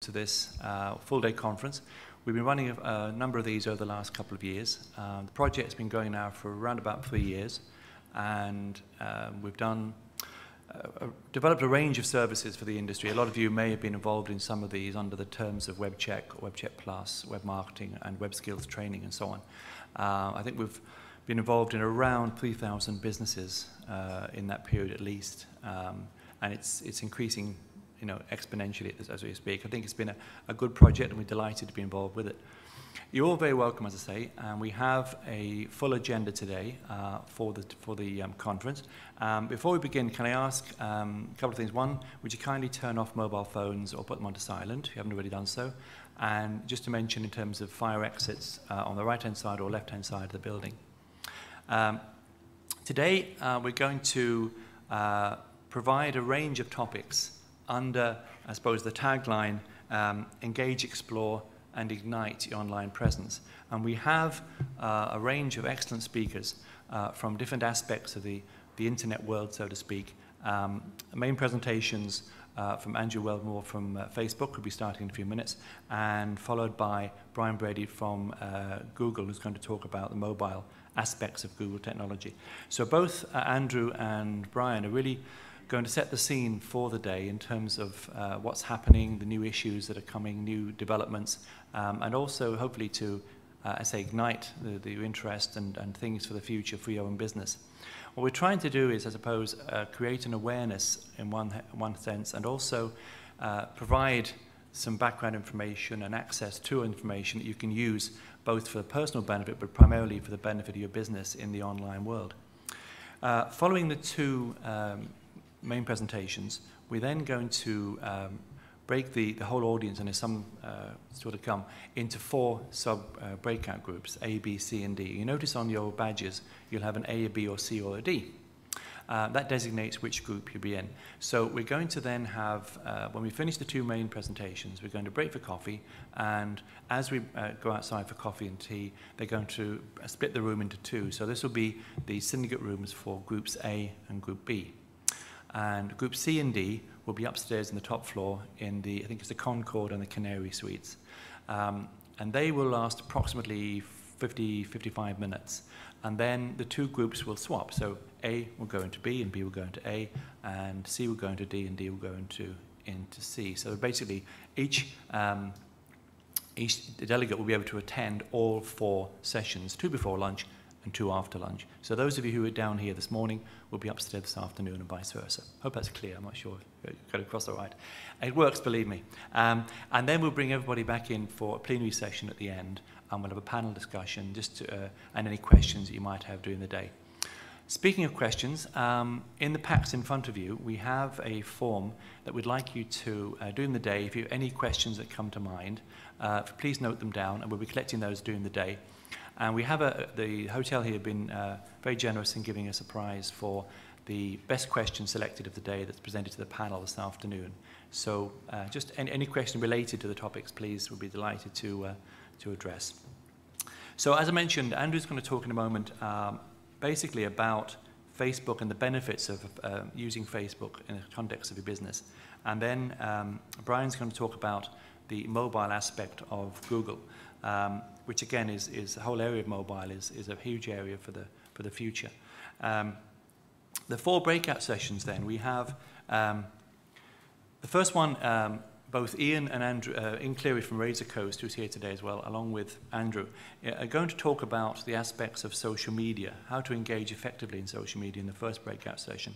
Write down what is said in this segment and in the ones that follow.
to this full-day conference. We've been running a number of these over the last couple of years. The project's been going now for around about 3 years, and we've developed a range of services for the industry. A lot of you may have been involved in some of these under the terms of WebCheck, WebCheck Plus, web marketing, and web skills training, and so on. I think we've been involved in around 3,000 businesses in that period at least, and it's increasing, exponentially as we speak. I think it's been a good project, and we're delighted to be involved with it. You're all very welcome, as I say, and we have a full agenda today for the conference. Before we begin, can I ask a couple of things? One, would you kindly turn off mobile phones or put them onto silent if you haven't already done so? And just to mention in terms of fire exits on the right-hand side or left-hand side of the building. Today, we're going to provide a range of topics under, I suppose, the tagline, Engage, Explore, and Ignite your Online Presence. And we have a range of excellent speakers from different aspects of the internet world, so to speak. Main presentations from Andrew Wellmore from Facebook, who'll be starting in a few minutes, and followed by Brian Brady from Google, who's going to talk about the mobile aspects of Google technology. So both Andrew and Brian are really going to set the scene for the day in terms of what's happening, the new issues that are coming, new developments, and also hopefully to, ignite the interest and things for the future for your own business. What we're trying to do is, I suppose, create an awareness in one sense, and also provide some background information and access to information that you can use both for personal benefit, but primarily for the benefit of your business in the online world. Following the two main presentations, we're then going to break the whole audience, and there's some still to come, into 4 breakout groups, A, B, C, and D. You notice on your badges you'll have an A, a B, or C, or a D. That designates which group you'll be in. So we're going to then have, when we finish the 2 main presentations, we're going to break for coffee, and as we go outside for coffee and tea, they're going to split the room into 2. So this will be the syndicate rooms for groups A and group B. And group C and D will be upstairs in the top floor in the, I think it's the Concord and the Canary suites. And they will last approximately 55 minutes. And then the 2 groups will swap. So A will go into B, and B will go into A, and C will go into D, and D will go into C. So basically, each delegate will be able to attend all 4 sessions, 2 before lunch and 2 after lunch. So those of you who are down here this morning will be upstairs this afternoon, and vice versa. Hope that's clear. I'm not sure if I got it across all right. It works, believe me. And then we'll bring everybody back in for a plenary session at the end, and we'll have a panel discussion and any questions that you might have during the day. Speaking of questions, in the packs in front of you, we have a form that we'd like you to do in the day. If you have any questions that come to mind, please note them down, and we'll be collecting those during the day. And we have the hotel here been very generous in giving us a prize for the best question selected of the day that's presented to the panel this afternoon. So just any question related to the topics, please, we'll be delighted to address. So as I mentioned, Andrew's going to talk in a moment basically about Facebook and the benefits of using Facebook in the context of your business. And then Brian's going to talk about the mobile aspect of Google. Which again is the whole area of mobile is a huge area for the future. The 4 breakout sessions then, we have the first one, both Ian and Andrew, Ian Cleary from Razor Coast, who's here today as well, along with Andrew, are going to talk about the aspects of social media, how to engage effectively in social media in the first breakout session.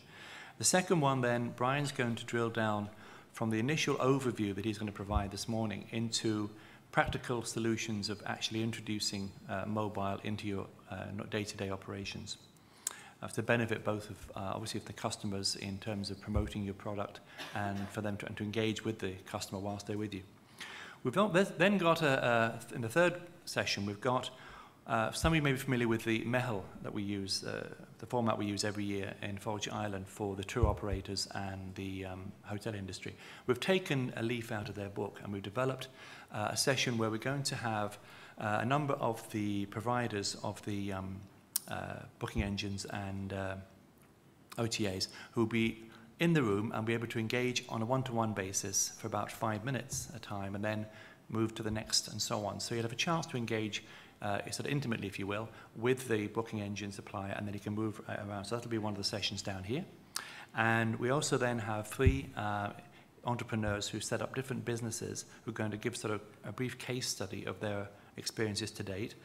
The second one then, Brian's going to drill down from the initial overview that he's going to provide this morning into practical solutions of actually introducing mobile into your day-to-day operations to benefit both of, obviously, of the customers in terms of promoting your product and for them to engage with the customer whilst they're with you. We've then got, in the third session, we've got, some of you may be familiar with the MEHL that we use, the format we use every year in Fallsett Island for the tour operators and the hotel industry. We've taken a leaf out of their book, and we've developed a session where we're going to have a number of the providers of the booking engines and OTAs who will be in the room and be able to engage on a one-to-one basis for about 5 minutes at a time, and then move to the next and so on. So you'll have a chance to engage sort of intimately, if you will, with the booking engine supplier, and then you can move around. So that'll be one of the sessions down here. And we also then have 3 entrepreneurs who set up different businesses who are going to give sort of a brief case study of their experiences to date.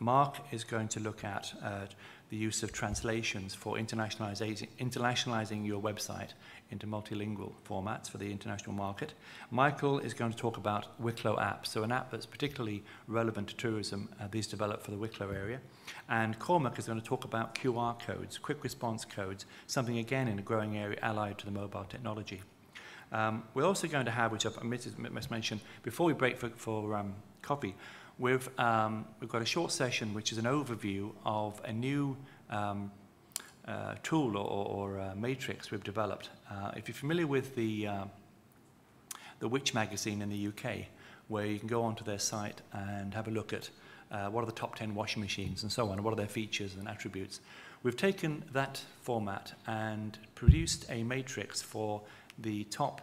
Mark is going to look at the use of translations for internationalizing your website into multilingual formats for the international market. Michael is going to talk about Wicklow apps, so an app that's particularly relevant to tourism, these developed for the Wicklow area. And Cormac is going to talk about QR codes, quick response codes, something again in a growing area allied to the mobile technology. We're also going to have, which I've must mention, before we break for coffee, we've got a short session which is an overview of a new tool or matrix we've developed. If you're familiar with the Which magazine in the UK, where you can go onto their site and have a look at what are the top 10 washing machines and so on, and what are their features and attributes. We've taken that format and produced a matrix for the top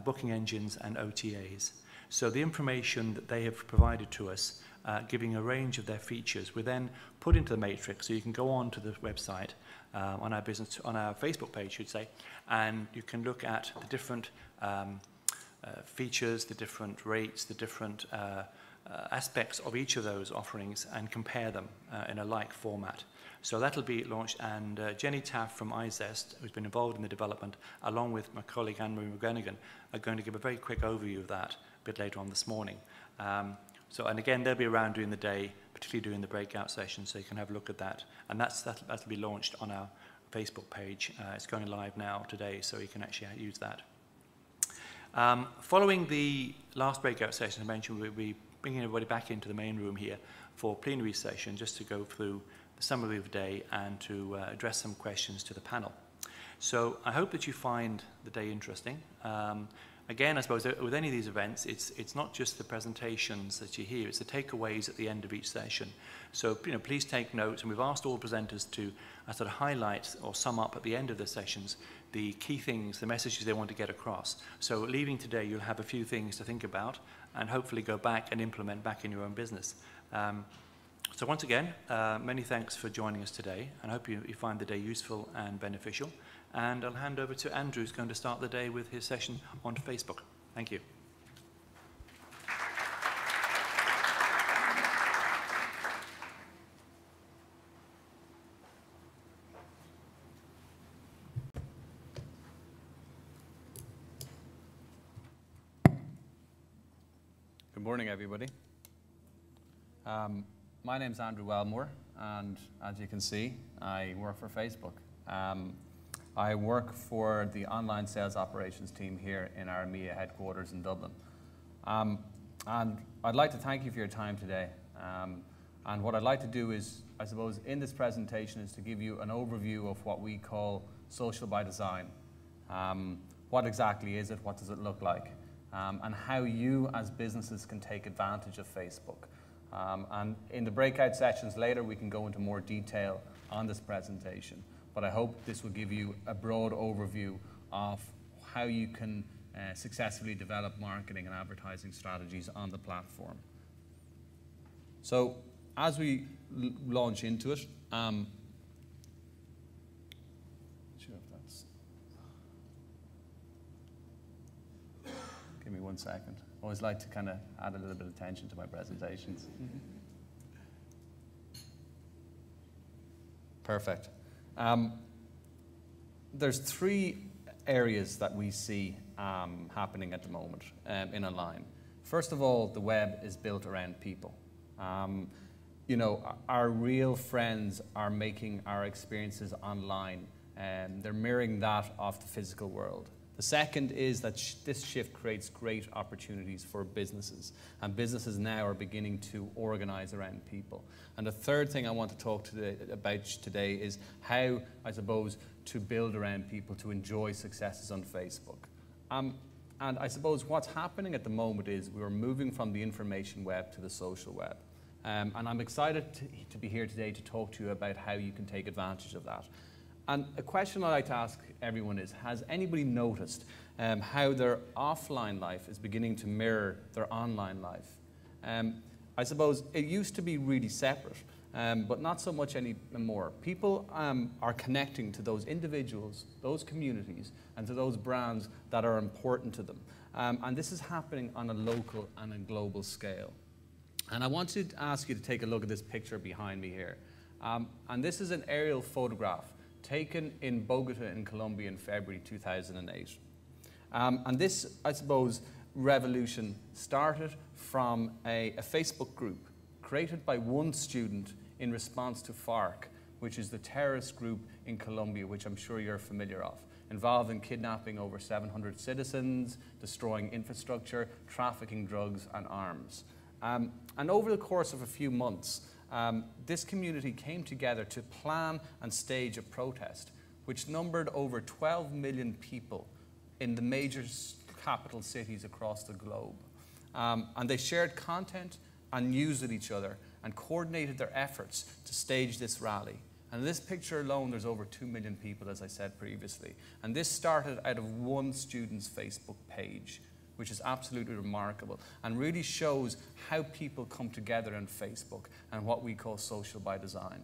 booking engines and OTAs. So the information that they have provided to us, giving a range of their features, we then put into the matrix, so you can go on to the website, on our Facebook page, should say, and you can look at the different features, the different rates, the different aspects of each of those offerings, and compare them in a like format. So that'll be launched, and Jenny Taff from iZest, who's been involved in the development, along with my colleague Anne-Marie McGrennigan, are going to give a very quick overview of that a bit later on this morning. And again, they'll be around during the day, particularly during the breakout sessions, so you can have a look at that. And that'll be launched on our Facebook page. It's going live now today, so you can actually use that. Following the last breakout session I mentioned, we'll be bringing everybody back into the main room here for plenary session, just to go through the summary of the day and to address some questions to the panel. So I hope that you find the day interesting. Again, I suppose with any of these events, it's not just the presentations that you hear, it's the takeaways at the end of each session. So please take notes, and we've asked all presenters to sort of highlight or sum up at the end of the sessions the key things, the messages they want to get across. So leaving today, you'll have a few things to think about and hopefully go back and implement back in your own business. So once again, many thanks for joining us today, and I hope you find the day useful and beneficial. And I'll hand over to Andrew, who's going to start the day with his session on Facebook. Thank you. Good morning, everybody. My name's Andrew Wellmore, and as you can see, I work for Facebook. I work for the online sales operations team here in our EMEA headquarters in Dublin. And I'd like to thank you for your time today. And what I'd like to do is, I suppose, in this presentation is to give you an overview of what we call social by design. What exactly is it? What does it look like? And how you as businesses can take advantage of Facebook. And in the breakout sessions later, we can go into more detail on this presentation. But I hope this will give you a broad overview of how you can successfully develop marketing and advertising strategies on the platform. So as we launch into it, give me 1 second. I always like to kind of add a little bit of tension to my presentations. Perfect. There's 3 areas that we see happening at the moment in online. First of all, the web is built around people. Our real friends are making our experiences online, and they're mirroring that of the physical world. The second is that this shift creates great opportunities for businesses, and businesses now are beginning to organize around people. And the third thing I want to talk about today is how, I suppose, to build around people to enjoy successes on Facebook. And I suppose what's happening at the moment is we're moving from the information web to the social web. And I'm excited to be here today to talk to you about how you can take advantage of that. And a question I like to ask everyone is, has anybody noticed how their offline life is beginning to mirror their online life? I suppose it used to be really separate, but not so much anymore. People are connecting to those individuals, those communities, and to those brands that are important to them. And this is happening on a local and a global scale. And I want to ask you to take a look at this picture behind me here. And this is an aerial photograph taken in Bogota in Colombia in February 2008. And this, I suppose, revolution started from a Facebook group created by one student in response to FARC, which is the terrorist group in Colombia, which I'm sure you're familiar of, involved in kidnapping over 700 citizens, destroying infrastructure, trafficking drugs and arms. And over the course of a few months, this community came together to plan and stage a protest, which numbered over 12 million people in the major capital cities across the globe. And they shared content and news with each other and coordinated their efforts to stage this rally. And in this picture alone, there's over 2 million people, as I said previously. And this started out of one student's Facebook page, which is absolutely remarkable and really shows how people come together on Facebook and what we call social by design.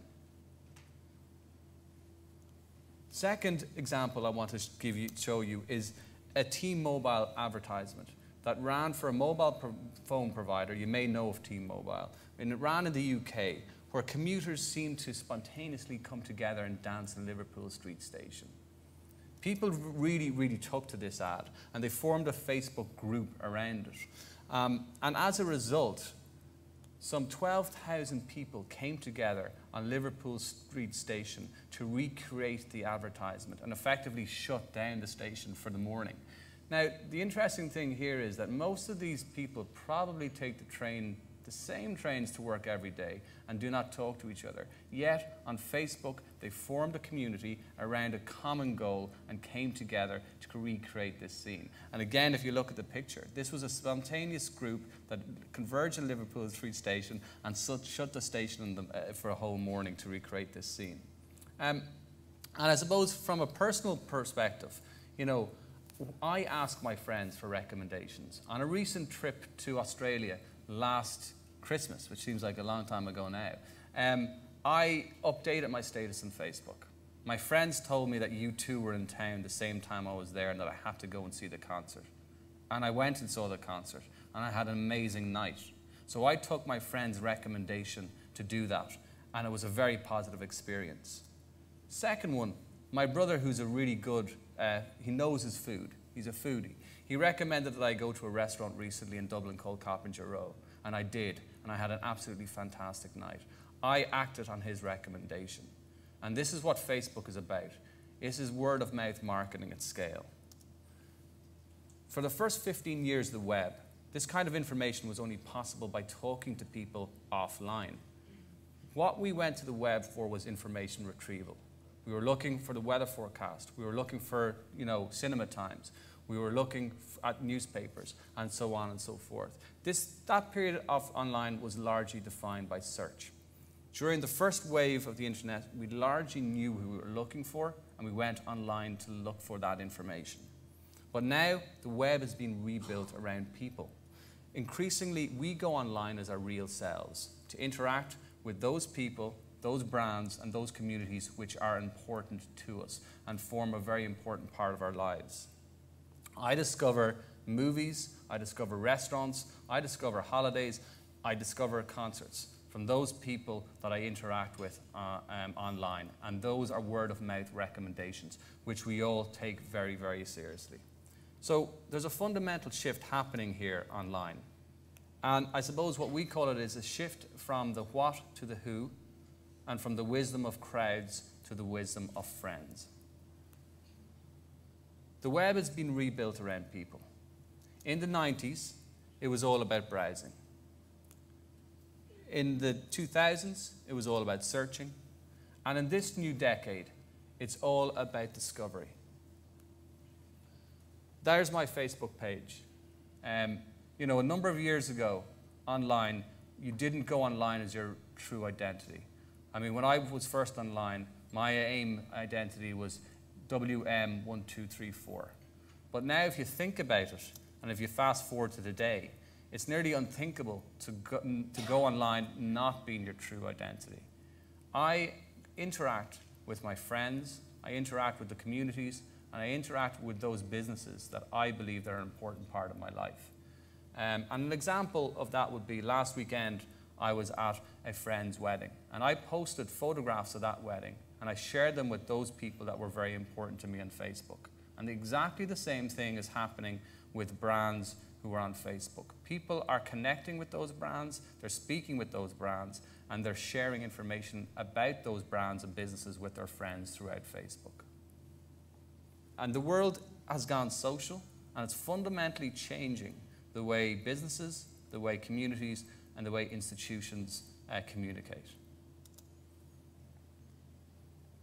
Second example I want to show you is a T-Mobile advertisement that ran for a mobile phone provider. You may know of T-Mobile. And it ran in the UK, where commuters seemed to spontaneously come together and dance in Liverpool Street Station. People really, really took to this ad, and they formed a Facebook group around it. And as a result, some 12,000 people came together on Liverpool Street Station to recreate the advertisement and effectively shut down the station for the morning. Now, the interesting thing here is that most of these people probably take the same trains to work every day and do not talk to each other. Yet, on Facebook, they formed a community around a common goal and came together to recreate this scene. And again, if you look at the picture, this was a spontaneous group that converged at Liverpool Street Station and shut the station for a whole morning to recreate this scene. And I suppose from a personal perspective, you know, I ask my friends for recommendations. On a recent trip to Australia last Christmas, which seems like a long time ago now, I updated my status on Facebook. My friends told me that U2 were in town the same time I was there and that I had to go and see the concert. And I went and saw the concert, and I had an amazing night. So I took my friend's recommendation to do that, and it was a very positive experience. Second one, my brother, who's a really good, he knows his food. He's a foodie. He recommended that I go to a restaurant recently in Dublin called Coppinger Row, and I did, and I had an absolutely fantastic night. I acted on his recommendation. And this is what Facebook is about. This is word-of-mouth marketing at scale. For the first 15 years of the web, this kind of information was only possible by talking to people offline. What we went to the web for was information retrieval. We were looking for the weather forecast. We were looking for, cinema times. We were looking at newspapers, and so on and so forth. That period of online was largely defined by search. During the first wave of the internet, we largely knew who we were looking for, and we went online to look for that information. But now, the web has been rebuilt around people. Increasingly, we go online as our real selves to interact with those people, those brands, and those communities which are important to us and form a very important part of our lives. I discover movies, I discover restaurants, I discover holidays, I discover concerts from those people that I interact with online. And those are word-of-mouth recommendations, which we all take very, very seriously. So there's a fundamental shift happening here online. And I suppose what we call it is a shift from the what to the who, and from the wisdom of crowds to the wisdom of friends. The web has been rebuilt around people. In the 90s, it was all about browsing. In the 2000s, it was all about searching. And in this new decade, it's all about discovery. There's my Facebook page. A number of years ago, online, you didn't go online as your true identity. I mean, when I was first online, My AIM identity was WM1234. But now if you think about it, and if you fast forward to today, it's nearly unthinkable to go online not being your true identity. I interact with my friends, I interact with the communities, and I interact with those businesses that I believe are an important part of my life. And an example of that would be last weekend I was at a friend's wedding, and I posted photographs of that wedding, and I shared them with those people that were very important to me on Facebook. And exactly the same thing is happening with brands who are on Facebook. People are connecting with those brands, they're speaking with those brands, and they're sharing information about those brands and businesses with their friends throughout Facebook. And the world has gone social, and it's fundamentally changing the way businesses, the way communities, and the way institutions communicate.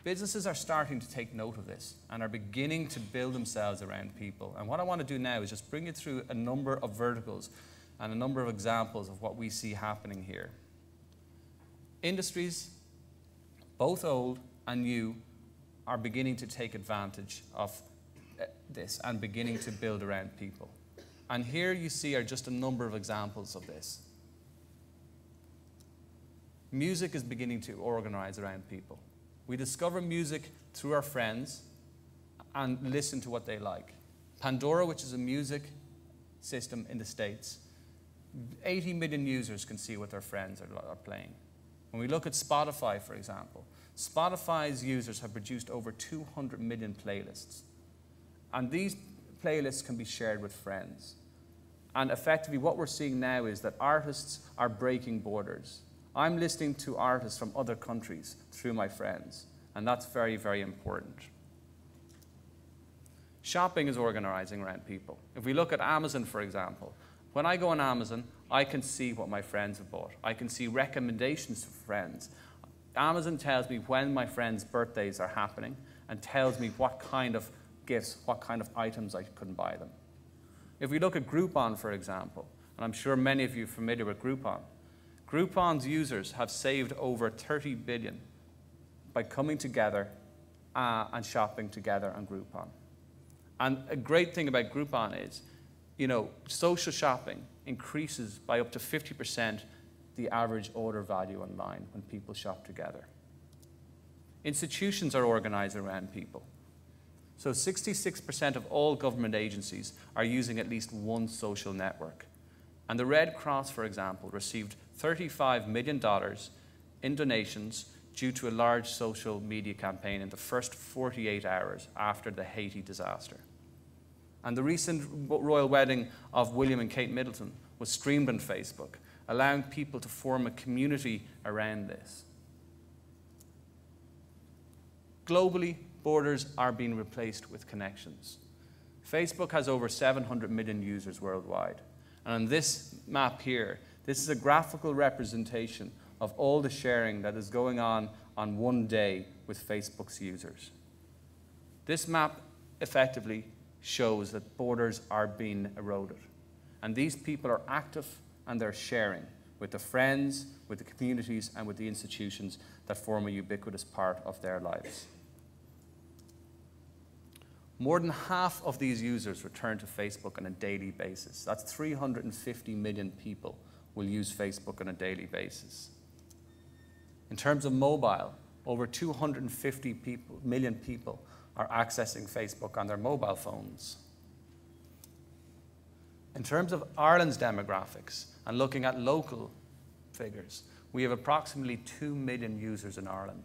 Businesses are starting to take note of this and are beginning to build themselves around people. And what I want to do now is just bring you through a number of verticals and a number of examples of what we see happening here. Industries, both old and new, are beginning to take advantage of this and beginning to build around people. And here you see are just a number of examples of this. Music is beginning to organize around people. We discover music through our friends and listen to what they like. Pandora, which is a music system in the States, 80 million users can see what their friends are playing. When we look at Spotify, for example, Spotify's users have produced over 200 million playlists. And these playlists can be shared with friends. And effectively what we're seeing now is that artists are breaking borders. I'm listening to artists from other countries through my friends, and that's very, very important. Shopping is organizing around people. If we look at Amazon, for example, when I go on Amazon, I can see what my friends have bought. I can see recommendations to friends. Amazon tells me when my friends' birthdays are happening and tells me what kind of gifts, what kind of items I can buy them. If we look at Groupon, for example, and I'm sure many of you are familiar with Groupon, Groupon's users have saved over 30 billion by coming together and shopping together on Groupon. And a great thing about Groupon is, social shopping increases by up to 50% the average order value online when people shop together. Institutions are organized around people. So 66% of all government agencies are using at least one social network. And the Red Cross, for example, received $35 million in donations due to a large social media campaign in the first 48 hours after the Haiti disaster. And the recent royal wedding of William and Kate Middleton was streamed on Facebook, allowing people to form a community around this. Globally, borders are being replaced with connections. Facebook has over 700 million users worldwide. And on this map here, this is a graphical representation of all the sharing that is going on one day with Facebook's users. This map effectively shows that borders are being eroded. And these people are active and they're sharing with the friends, with the communities, and with the institutions that form a ubiquitous part of their lives. More than half of these users return to Facebook on a daily basis. That's 350 million people will use Facebook on a daily basis. In terms of mobile, over 250 million people are accessing Facebook on their mobile phones. In terms of Ireland's demographics and looking at local figures, we have approximately 2 million users in Ireland.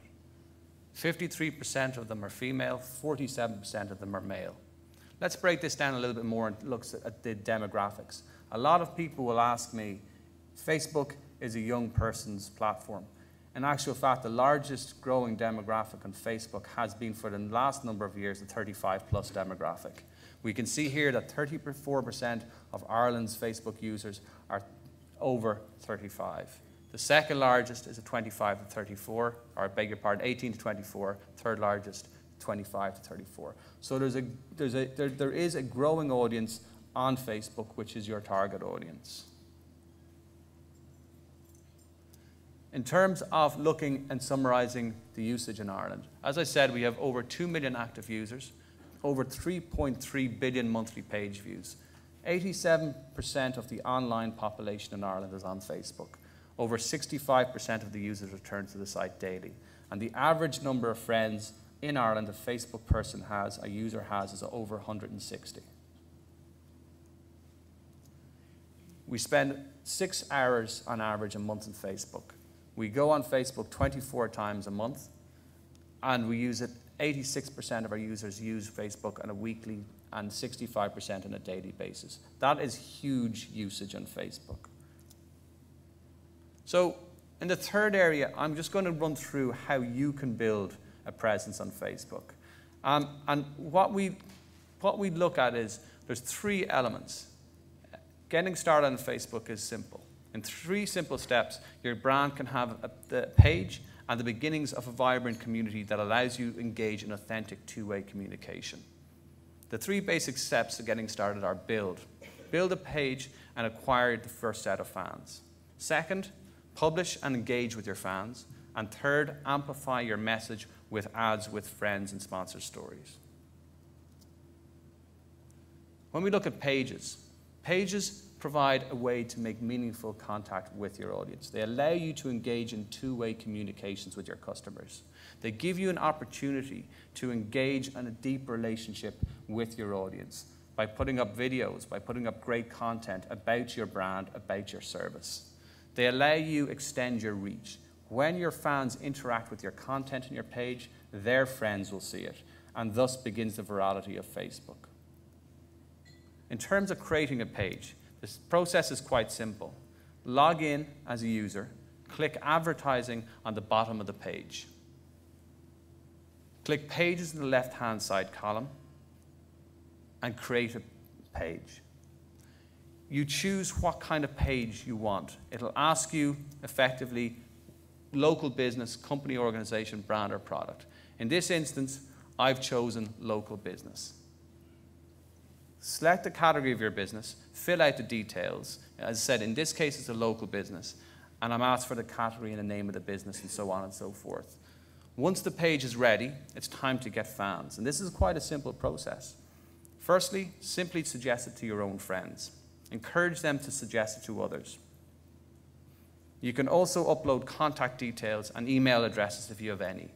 53% of them are female, 47% of them are male. Let's break this down a little bit more and look at the demographics. A lot of people will ask me, Facebook is a young person's platform. In actual fact, the largest growing demographic on Facebook has been for the last number of years the 35+ demographic. We can see here that 34% of Ireland's Facebook users are over 35. The second largest is a 25 to 34, or I beg your pardon, 18 to 24. Third largest, 25 to 34. So there is a growing audience on Facebook, which is your target audience. In terms of looking and summarising the usage in Ireland, as I said, we have over 2 million active users, over 3.3 billion monthly page views. 87% of the online population in Ireland is on Facebook. Over 65% of the users return to the site daily. And the average number of friends in Ireland a Facebook a user has, is over 160. We spend 6 hours on average a month on Facebook. We go on Facebook 24 times a month, and we use it. 86% of our users use Facebook on a weekly and 65% on a daily basis. That is huge usage on Facebook. So in the third area, I'm just going to run through how you can build a presence on Facebook. And what we look at is there's 3 elements. Getting started on Facebook is simple. In 3 simple steps, your brand can have the page and the beginnings of a vibrant community that allows you to engage in authentic two-way communication. The 3 basic steps to getting started are build. Build a page and acquire the first set of fans. Second, publish and engage with your fans. And third, amplify your message with ads with friends and sponsor stories. When we look at pages, pages provide a way to make meaningful contact with your audience. They allow you to engage in two-way communications with your customers. They give you an opportunity to engage in a deep relationship with your audience by putting up videos, by putting up great content about your brand, about your service. They allow you to extend your reach. When your fans interact with your content on your page, their friends will see it, and thus begins the virality of Facebook. In terms of creating a page, this process is quite simple. Log in as a user, click advertising on the bottom of the page. Click pages in the left-hand side column and create a page. You choose what kind of page you want. It'll ask you effectively local business, company, organization, brand, or product. In this instance, I've chosen local business. Select the category of your business, fill out the details. As I said, in this case, it's a local business, and I'm asked for the category and the name of the business and so on and so forth. Once the page is ready, it's time to get fans, and this is quite a simple process. Firstly, simply suggest it to your own friends. Encourage them to suggest it to others. You can also upload contact details and email addresses if you have any.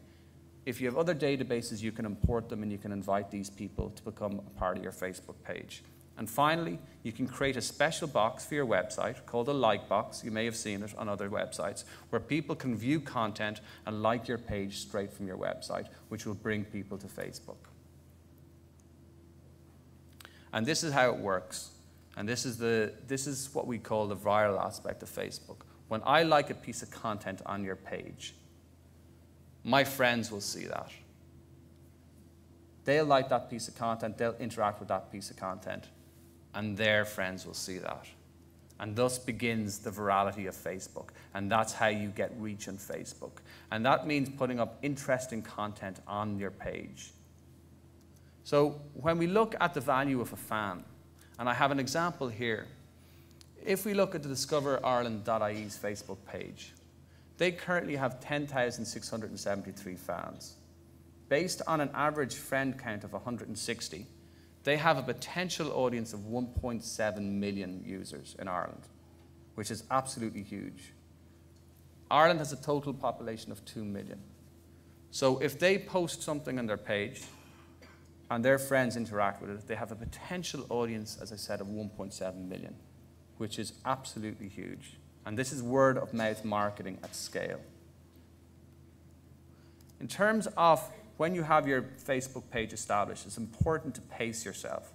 If you have other databases, you can import them and you can invite these people to become a part of your Facebook page. And finally, you can create a special box for your website called a like box. You may have seen it on other websites, where people can view content and like your page straight from your website, which will bring people to Facebook. And this is how it works. And this is what we call the viral aspect of Facebook. When I like a piece of content on your page, my friends will see that. They'll like that piece of content, they'll interact with that piece of content, and their friends will see that. And thus begins the virality of Facebook. And that's how you get reach on Facebook. And that means putting up interesting content on your page. So when we look at the value of a fan, and I have an example here. If we look at the discoverireland.ie's Facebook page, they currently have 10,673 fans. Based on an average friend count of 160, they have a potential audience of 1.7 million users in Ireland, which is absolutely huge. Ireland has a total population of 2 million. So if they post something on their page and their friends interact with it, they have a potential audience, as I said, of 1.7 million, which is absolutely huge. And this is word of mouth marketing at scale. In terms of when you have your Facebook page established, it's important to pace yourself.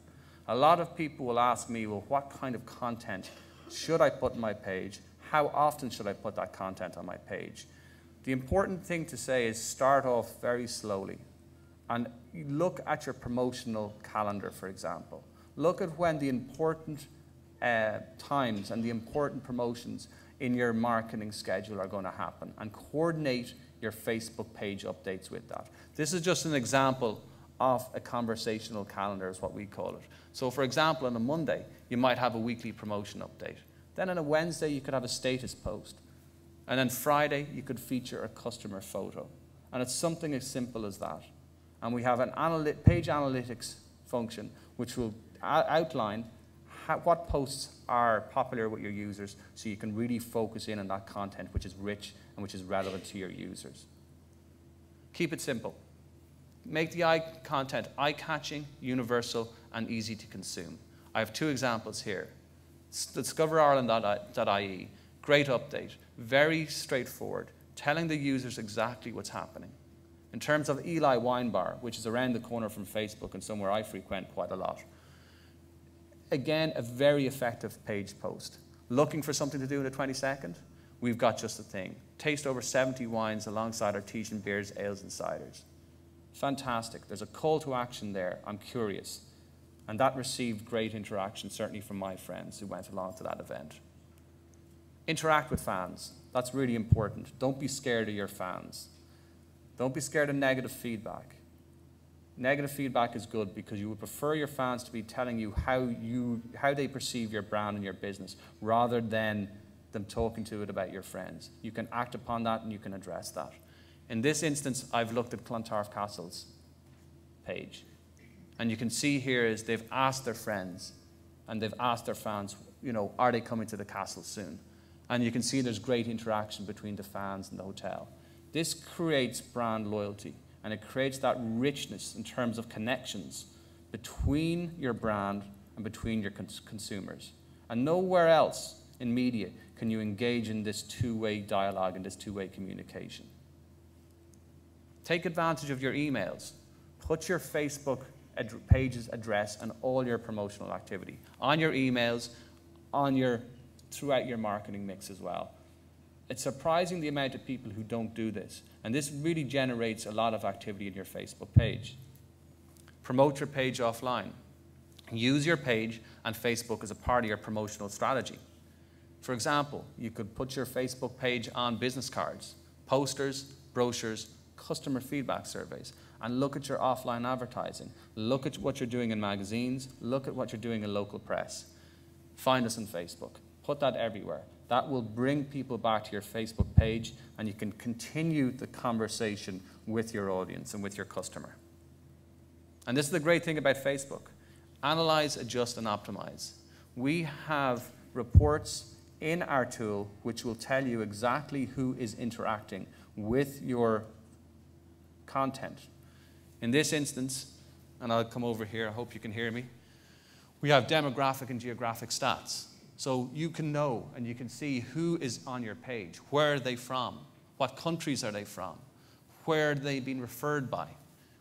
A lot of people will ask me, well, what kind of content should I put on my page? How often should I put that content on my page? The important thing to say is start off very slowly and look at your promotional calendar, for example. Look at when the important times and the important promotions in your marketing schedule are going to happen, and coordinate your Facebook page updates with that. This is just an example of a conversational calendar, is what we call it. So for example, on a Monday, you might have a weekly promotion update. Then on a Wednesday, you could have a status post. And then Friday, you could feature a customer photo. And it's something as simple as that. And we have an page analytics function which will outline what posts are popular with your users, so you can really focus in on that content which is rich and which is relevant to your users. Keep it simple. Make the content eye-catching, universal, and easy to consume. I have 2 examples here. DiscoverIreland.ie, great update, very straightforward, telling the users exactly what's happening. In terms of Eli Wine Bar, which is around the corner from Facebook and somewhere I frequent quite a lot, again, a very effective page post. Looking for something to do in a 20-second? We've got just the thing. Taste over 70 wines alongside artesian beers, ales, and ciders. Fantastic. There's a call to action there. I'm curious. And that received great interaction, certainly from my friends who went along to that event. Interact with fans. That's really important. Don't be scared of your fans. Don't be scared of negative feedback. Negative feedback is good because you would prefer your fans to be telling you how they perceive your brand and your business rather than them talking to it about your friends. You can act upon that and you can address that. In this instance, I've looked at Clontarf Castle's page. And you can see here is they've asked their friends and they've asked their fans, are they coming to the castle soon? And you can see there's great interaction between the fans and the hotel. This creates brand loyalty. And it creates that richness in terms of connections between your brand and between your consumers. And nowhere else in media can you engage in this two-way dialogue and this two-way communication. Take advantage of your emails. Put your Facebook page's address and all your promotional activity on your emails, throughout your marketing mix as well. It's surprising the amount of people who don't do this. And this really generates a lot of activity in your Facebook page. Promote your page offline. Use your page and Facebook as a part of your promotional strategy. For example, you could put your Facebook page on business cards, posters, brochures, customer feedback surveys, and look at your offline advertising. Look at what you're doing in magazines. Look at what you're doing in local press. Find us on Facebook. Put that everywhere. That will bring people back to your Facebook page, and you can continue the conversation with your audience and with your customer. And this is the great thing about Facebook. Analyze, adjust, and optimize. We have reports in our tool which will tell you exactly who is interacting with your content. In this instance, and I'll come over here, I hope you can hear me, we have demographic and geographic stats. So you can know and you can see who is on your page, where are they from, what countries are they from, where are they being referred by.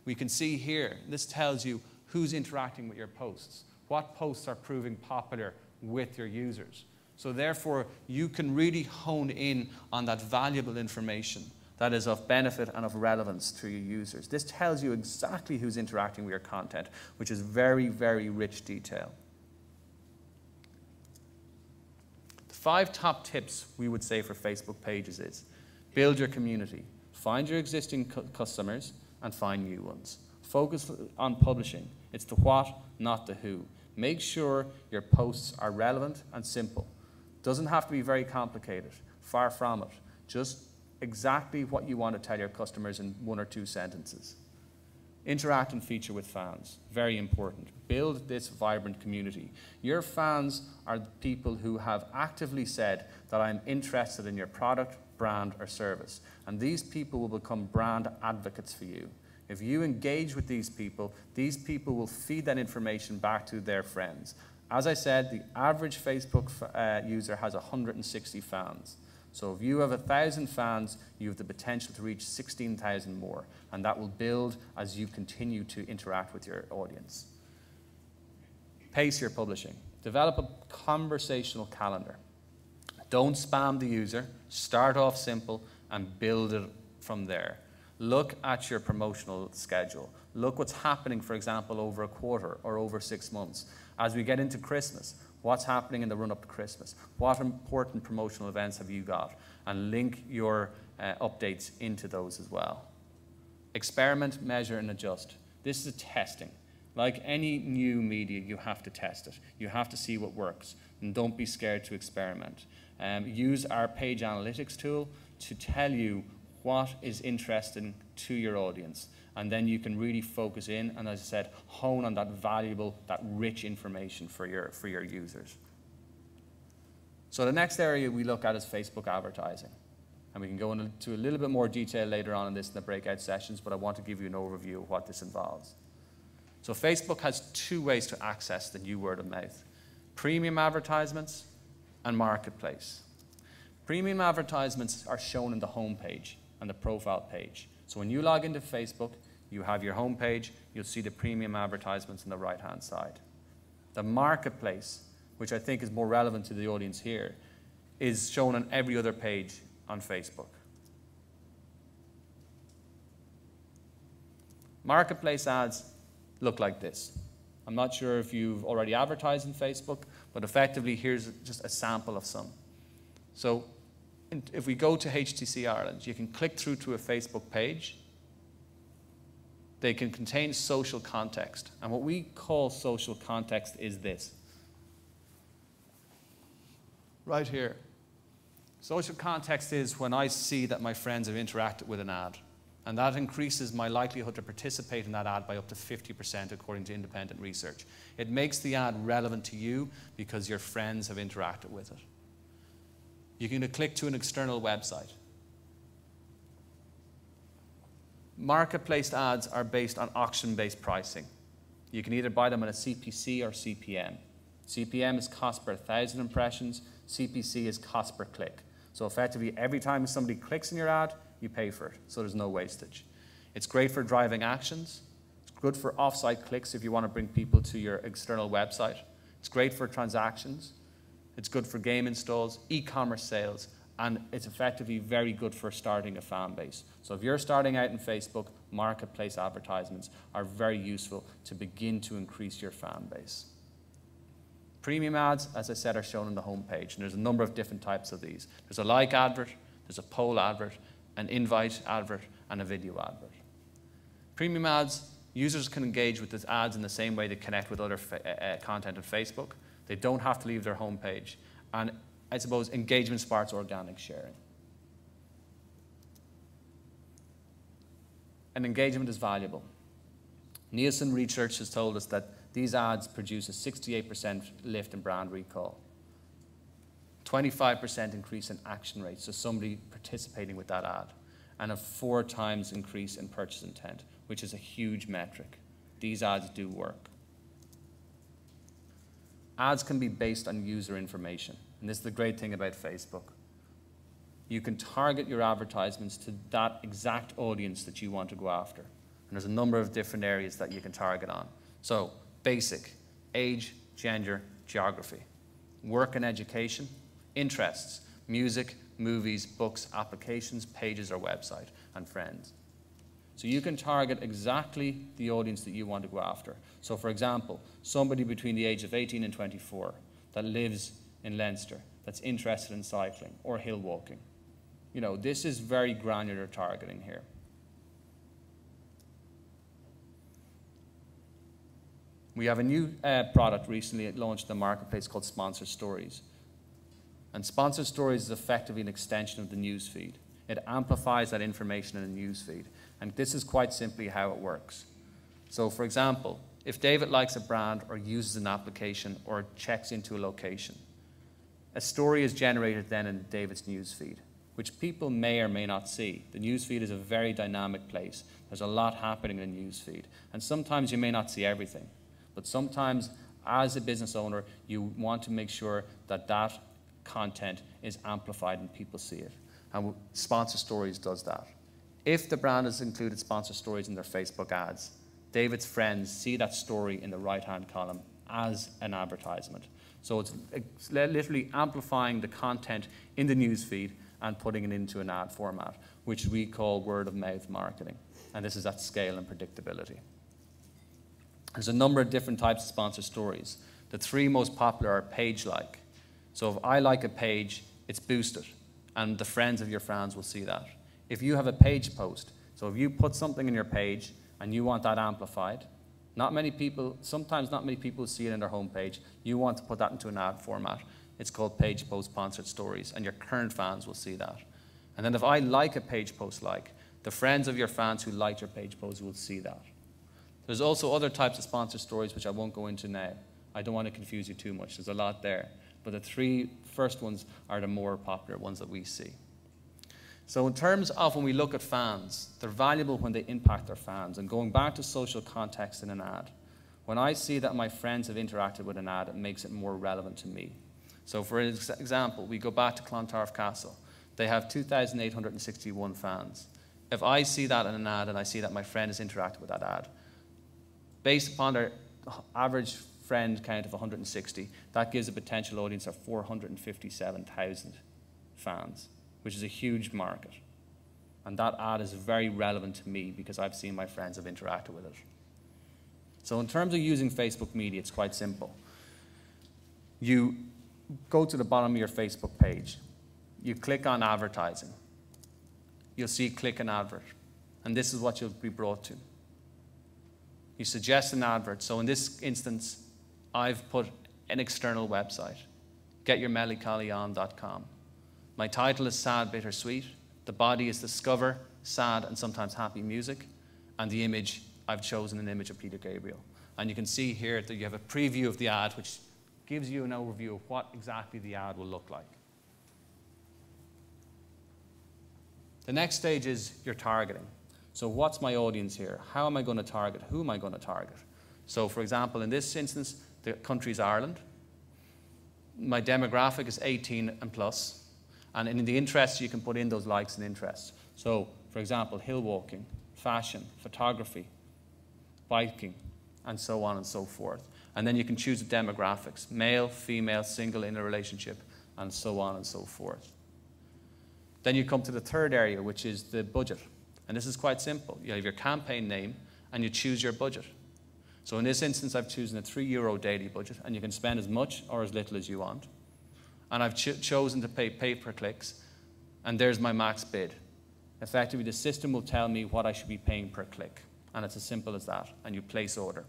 We can see here, this tells you who's interacting with your posts, what posts are proving popular with your users. So therefore, you can really hone in on that valuable information that is of benefit and of relevance to your users. This tells you exactly who's interacting with your content, which is very, very rich detail. 5 top tips we would say for Facebook pages is build your community, find your existing customers and find new ones. Focus on publishing. It's the what, not the who. Make sure your posts are relevant and simple. Doesn't have to be very complicated, far from it. Just exactly what you want to tell your customers in 1 or 2 sentences. Interact and feature with fans, very important. Build this vibrant community. Your fans are the people who have actively said that I'm interested in your product, brand, or service. And these people will become brand advocates for you. If you engage with these people will feed that information back to their friends. As I said, the average Facebook user has 160 fans. So if you have 1,000 fans, you have the potential to reach 16,000 more. And that will build as you continue to interact with your audience. Pace your publishing. Develop a conversational calendar. Don't spam the user. Start off simple and build it from there. Look at your promotional schedule. Look what's happening, for example, over a quarter or over 6 months. As we get into Christmas, what's happening in the run-up to Christmas? What important promotional events have you got? And link your updates into those as well. Experiment, measure, and adjust. This is testing. Like any new media, you have to test it. You have to see what works. And don't be scared to experiment. Use our page analytics tool to tell you what is interesting to your audience. And then you can really focus in and, as I said, hone on that valuable, that rich information for your users. So the next area we look at is Facebook advertising. And we can go into a little bit more detail later on in this in the breakout sessions, but I want to give you an overview of what this involves. So Facebook has two ways to access the new word of mouth: premium advertisements and marketplace. Premium advertisements are shown in the home page and the profile page. So when you log into Facebook, you have your home page, you'll see the premium advertisements on the right-hand side. The marketplace, which I think is more relevant to the audience here, is shown on every other page on Facebook. Marketplace ads look like this. I'm not sure if you've already advertised in Facebook, but effectively here's just a sample of some. So if we go to HTC Ireland, you can click through to a Facebook page. They can contain social context. And what we call social context is this. Right here. Social context is when I see that my friends have interacted with an ad. And that increases my likelihood to participate in that ad by up to 50% according to independent research. It makes the ad relevant to you because your friends have interacted with it. You can click to an external website. Marketplace ads are based on auction-based pricing. You can either buy them on a CPC or CPM. CPM is cost per 1,000 impressions. CPC is cost per click. So effectively, every time somebody clicks in your ad, you pay for it, so there's no wastage. It's great for driving actions. It's good for off-site clicks if you want to bring people to your external website. It's great for transactions. It's good for game installs, e-commerce sales, and it's effectively very good for starting a fan base. So if you're starting out in Facebook, marketplace advertisements are very useful to begin to increase your fan base. Premium ads, as I said, are shown on the home page, and there's a number of different types of these. There's a like advert, there's a poll advert, an invite advert, and a video advert. Premium ads, users can engage with these ads in the same way they connect with other content on Facebook. They don't have to leave their home page. And I suppose engagement sparks organic sharing. And engagement is valuable. Nielsen research has told us that these ads produce a 68% lift in brand recall, 25% increase in action rates, so somebody participating with that ad, and a 4 times increase in purchase intent, which is a huge metric. These ads do work. Ads can be based on user information, and this is the great thing about Facebook. You can target your advertisements to that exact audience that you want to go after, and there's a number of different areas that you can target on. So, basic: age, gender, geography. Work and education, interests: music, movies, books, applications, pages or website, and friends. So you can target exactly the audience that you want to go after. So for example, somebody between the age of 18 and 24 that lives in Leinster, that's interested in cycling or hill walking. You know, this is very granular targeting here. We have a new product recently launched in the marketplace called Sponsored Stories. And Sponsored Stories is effectively an extension of the news feed. It amplifies that information in the news feed. And this is quite simply how it works. So for example, if David likes a brand or uses an application or checks into a location, a story is generated then in David's news feed, which people may or may not see. The news feed is a very dynamic place. There's a lot happening in the news feed. And sometimes you may not see everything. But sometimes, as a business owner, you want to make sure that that content is amplified and people see it. And Sponsored Stories does that. If the brand has included Sponsored Stories in their Facebook ads, David's friends see that story in the right-hand column as an advertisement. So it's literally amplifying the content in the news feed and putting it into an ad format, which we call word-of-mouth marketing. And this is at scale and predictability. There's a number of different types of Sponsored Stories. The 3 most popular are page-like. So if I like a page, it's boosted, and the friends of your fans will see that. If you have a page post, so if you put something in your page and you want that amplified, sometimes not many people see it in their homepage, you want to put that into an ad format. it's called page post sponsored stories, and your current fans will see that. And then if I like a page post the friends of your fans who liked your page post will see that. There's also other types of sponsored stories which I won't go into now. I don't want to confuse you too much. There's a lot there. But the three first ones are the more popular ones that we see. So in terms of when we look at fans, they're valuable when they impact their fans. And going back to social context in an ad, when I see that my friends have interacted with an ad, it makes it more relevant to me. So for example, we go back to Clontarf Castle. They have 2,861 fans. If I see that in an ad and I see that my friend has interacted with that ad, based upon their average friend count of 160, that gives a potential audience of 457,000 fans, which is a huge market. And that ad is very relevant to me because I've seen my friends have interacted with it. So in terms of using Facebook media, it's quite simple. You go to the bottom of your Facebook page. You click on advertising. You'll see click an advert. And this is what you'll be brought to. You suggest an advert. So in this instance, I've put an external website, getyourmelancholyon.com. My title is Sad, Bittersweet. The body is Discover, Sad, and Sometimes Happy Music. And the image, I've chosen an image of Peter Gabriel. And you can see here that you have a preview of the ad, which gives you an overview of what exactly the ad will look like. The next stage is your targeting. So what's my audience here? How am I going to target? Who am I going to target? So for example, in this instance, the country is Ireland. My demographic is 18 and plus. And in the interests, you can put in those likes and interests. So for example, hill walking, fashion, photography, biking, and so on and so forth. And then you can choose the demographics, male, female, single, in a relationship, and so on and so forth. Then you come to the third area, which is the budget. And this is quite simple. You have your campaign name, and you choose your budget. So in this instance, I've chosen a €3 daily budget, and you can spend as much or as little as you want. And I've chosen to pay pay-per-clicks, and there's my max bid. Effectively, the system will tell me what I should be paying per click. And it's as simple as that. And you place order,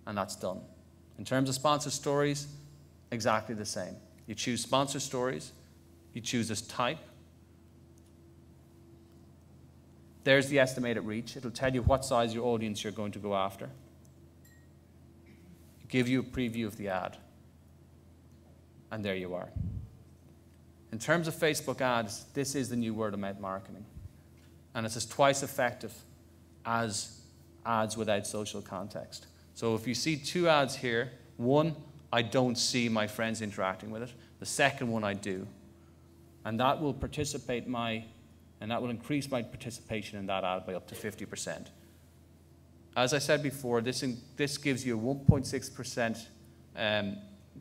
and that's done. In terms of sponsored stories, exactly the same. You choose sponsored stories, you choose this type. There's the estimated reach. It'll tell you what size your audience you're going to go after. Give you a preview of the ad. And there you are. In terms of Facebook ads, this is the new word-of-mouth marketing. And it's twice effective as ads without social context. So if you see two ads here, one, I don't see my friends interacting with it. The second one, I do. And that will increase my participation in that ad by up to 50%. As I said before, this gives you a 1.6%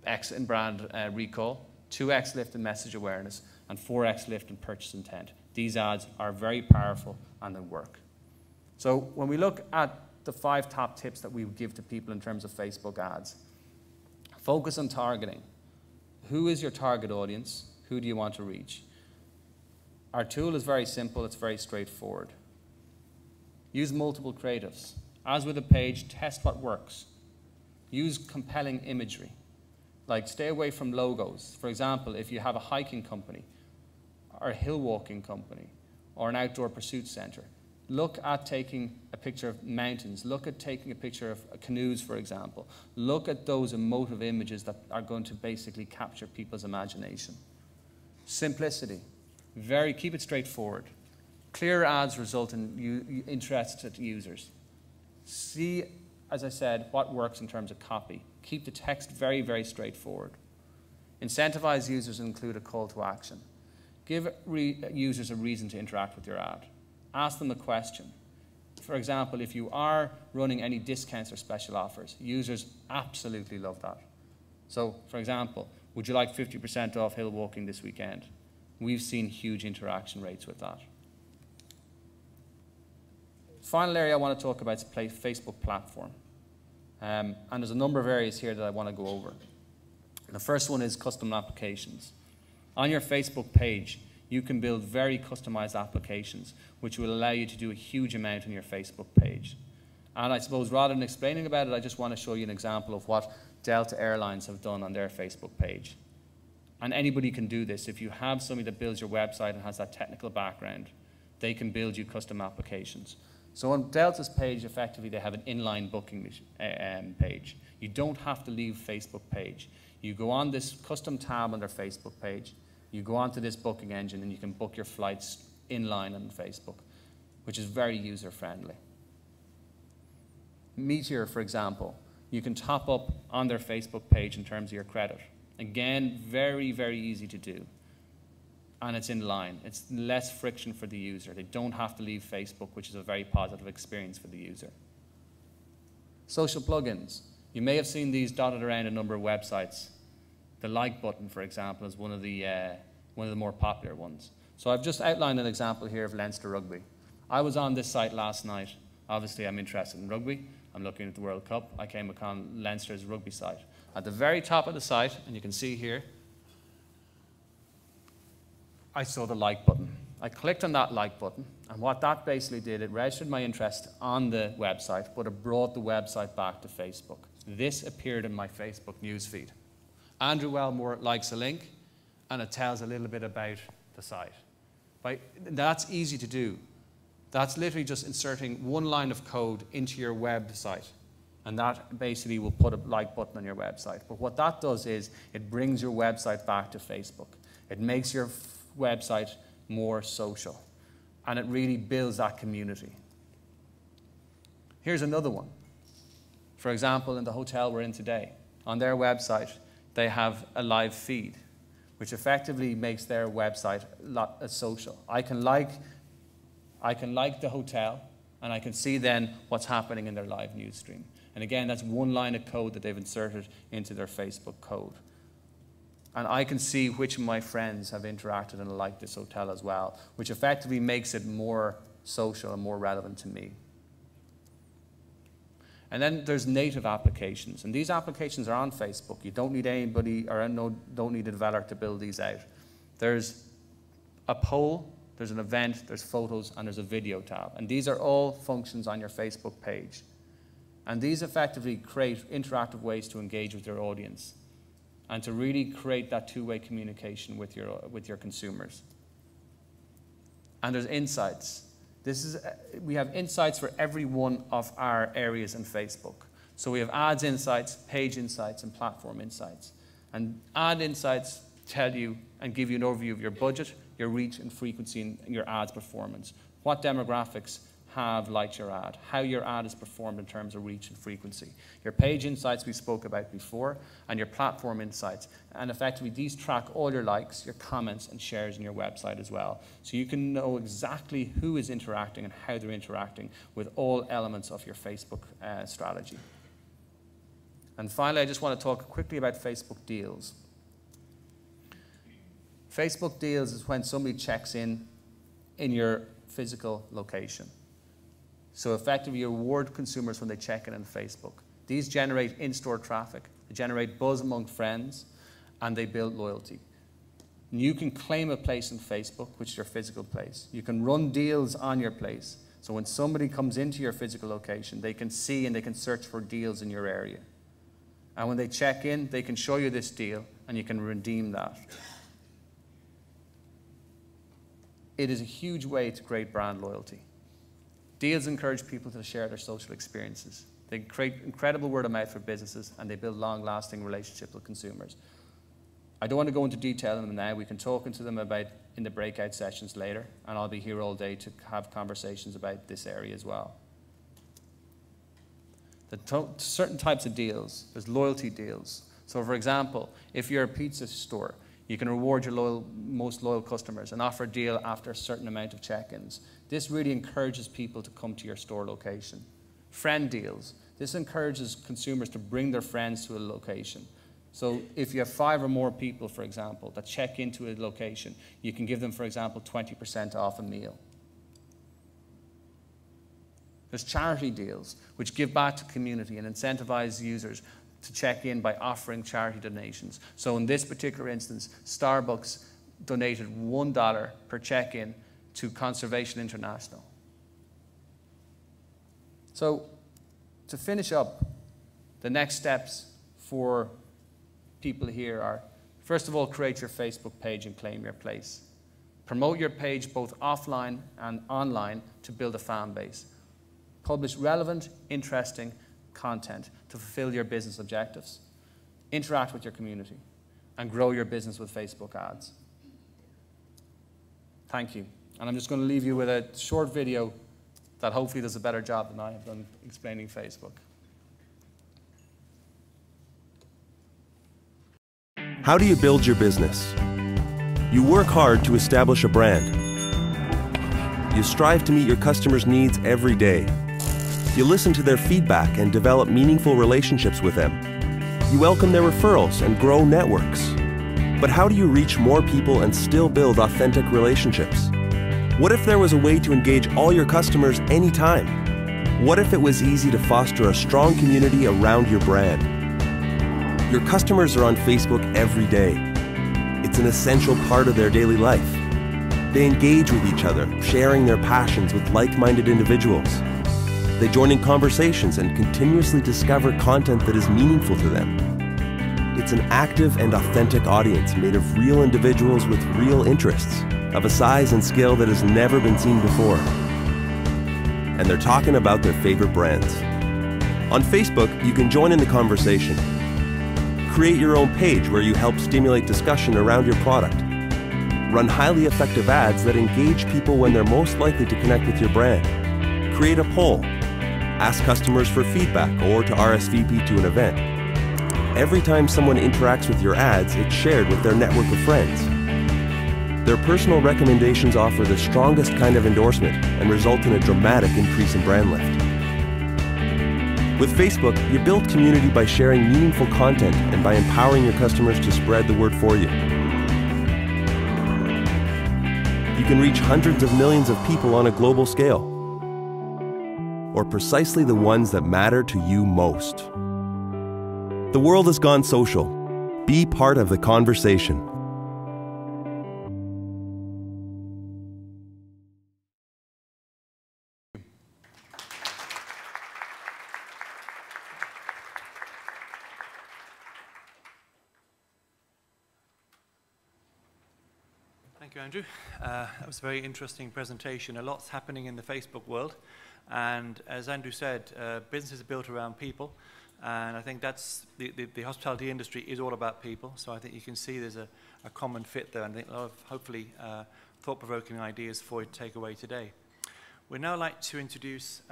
X in brand recall, 2x lift in message awareness, and 4x lift in purchase intent. These ads are very powerful and they work. So when we look at the 5 top tips that we give to people in terms of Facebook ads, focus on targeting. Who is your target audience? Who do you want to reach? Our tool is very simple. It's very straightforward. Use multiple creatives. As with a page, test what works. Use compelling imagery. Like stay away from logos. For example, if you have a hiking company or a hill walking company or an outdoor pursuit center, look at taking a picture of mountains. Look at taking a picture of canoes, for example. Look at those emotive images that are going to basically capture people's imagination. Simplicity. Keep it straightforward. Clear ads result in interested users. See, as I said, what works in terms of copy. Keep the text very, very straightforward. Incentivize users and include a call to action. Give users a reason to interact with your ad. Ask them a question. For example, if you are running any discounts or special offers, users absolutely love that. So, for example, would you like 50% off hill walking this weekend? We've seen huge interaction rates with that. Final area I want to talk about is Facebook platform. And there's a number of areas here that I want to go over. The first one is custom applications. On your Facebook page, you can build very customized applications which will allow you to do a huge amount on your Facebook page. And I suppose rather than explaining about it, I just want to show you an example of what Delta Airlines have done on their Facebook page. And anybody can do this. If you have somebody that builds your website and has that technical background, they can build you custom applications. So on Delta's page, effectively, they have an inline booking page. You don't have to leave Facebook page. You go on this custom tab on their Facebook page, you go onto this booking engine, and you can book your flights inline on Facebook, which is very user-friendly. Meteor, for example, you can top up on their Facebook page in terms of your credit. Again, very, very easy to do. And it's in line. It's less friction for the user. They don't have to leave Facebook, which is a very positive experience for the user. Social plugins. You may have seen these dotted around a number of websites. The like button, for example, is one of the more popular ones. So I've just outlined an example here of Leinster Rugby. I was on this site last night. Obviously, I'm interested in rugby. I'm looking at the World Cup. I came upon Leinster's rugby site. At the very top of the site, and you can see here, I saw the like button. I clicked on that like button, and what that basically did, it registered my interest on the website, but it brought the website back to Facebook. This appeared in my Facebook newsfeed. Andrew Wellmore likes a link, and it tells a little bit about the site. That's easy to do. That's literally just inserting one line of code into your website, and that basically will put a like button on your website. But what that does is it brings your website back to Facebook. It makes your website more social, and it really builds that community. Here's another one. For example, in the hotel we're in today, on their website, they have a live feed, which effectively makes their website social. I can like the hotel, and I can see then what's happening in their live news stream. And again, that's one line of code that they've inserted into their Facebook code. And I can see which of my friends have interacted and liked this hotel as well, which effectively makes it more social and more relevant to me. And then there's native applications. And these applications are on Facebook. You don't need anybody or don't need a developer to build these out. There's a poll, there's an event, there's photos, and there's a video tab. And these are all functions on your Facebook page. And these effectively create interactive ways to engage with your audience and to really create that two-way communication with your consumers. And there's insights. We have insights for every one of our areas in Facebook. So we have ads insights, page insights, and platform insights. And ad insights tell you and give you an overview of your budget, your reach and frequency, and your ad's performance. What demographics have liked your ad, how your ad is performed in terms of reach and frequency. Your page insights we spoke about before, and your platform insights. And effectively, these track all your likes, your comments, and shares in your website as well. So you can know exactly who is interacting and how they're interacting with all elements of your Facebook strategy. And finally, I just want to talk quickly about Facebook deals. Facebook deals is when somebody checks in your physical location. So effectively, you reward consumers when they check in on Facebook. These generate in-store traffic, they generate buzz among friends, and they build loyalty. And you can claim a place in Facebook, which is your physical place. You can run deals on your place. So when somebody comes into your physical location, they can see and they can search for deals in your area. And when they check in, they can show you this deal, and you can redeem that. It is a huge way to create brand loyalty. Deals encourage people to share their social experiences. They create incredible word of mouth for businesses, and they build long-lasting relationships with consumers. I don't want to go into detail on them now. We can talk into them about in the breakout sessions later, and I'll be here all day to have conversations about this area as well. Certain types of deals, there's loyalty deals. So for example, if you're a pizza store, you can reward your most loyal customers and offer a deal after a certain amount of check-ins. This really encourages people to come to your store location. Friend deals. This encourages consumers to bring their friends to a location. So if you have 5 or more people, for example, that check into a location, you can give them, for example, 20% off a meal. There's charity deals, which give back to the community and incentivize users to check in by offering charity donations. So in this particular instance, Starbucks donated $1 per check-in to Conservation International. So to finish up, the next steps for people here are, First of all, create your Facebook page and claim your place. Promote your page both offline and online to build a fan base. Publish relevant, interesting content to fulfill your business objectives. Interact with your community and grow your business with Facebook ads. Thank you. And I'm just going to leave you with a short video that hopefully does a better job than I have done explaining Facebook. How do you build your business? You work hard to establish a brand. You strive to meet your customers' needs every day. You listen to their feedback and develop meaningful relationships with them. You welcome their referrals and grow networks. But how do you reach more people and still build authentic relationships? What if there was a way to engage all your customers anytime? What if it was easy to foster a strong community around your brand? Your customers are on Facebook every day. It's an essential part of their daily life. They engage with each other, sharing their passions with like-minded individuals. They join in conversations and continuously discover content that is meaningful to them. It's an active and authentic audience made of real individuals with real interests, of a size and scale that has never been seen before. And they're talking about their favorite brands. On Facebook, you can join in the conversation. Create your own page where you help stimulate discussion around your product. Run highly effective ads that engage people when they're most likely to connect with your brand. Create a poll. Ask customers for feedback or to RSVP to an event. Every time someone interacts with your ads, it's shared with their network of friends. Their personal recommendations offer the strongest kind of endorsement and result in a dramatic increase in brand lift. With Facebook, you build community by sharing meaningful content and by empowering your customers to spread the word for you. You can reach hundreds of millions of people on a global scale, or precisely the ones that matter to you most. The world has gone social. Be part of the conversation. Thank you, Andrew. That was a very interesting presentation. A lot's happening in the Facebook world. And as Andrew said, business is built around people. And I think that's the hospitality industry is all about people. So I think you can see there's a common fit there. And I think a lot of, hopefully, thought-provoking ideas for you to take away today. We'd now like to introduce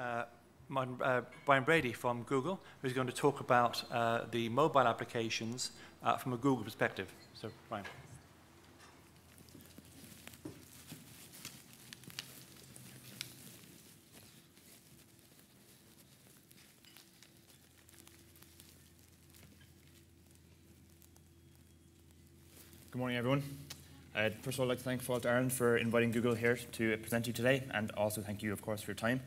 Brian Brady from Google, who's going to talk about the mobile applications from a Google perspective. So, Brian. Good morning, everyone. First of all, I'd like to thank Fault Ireland for inviting Google here to present to you today, and also thank you, of course, for your time.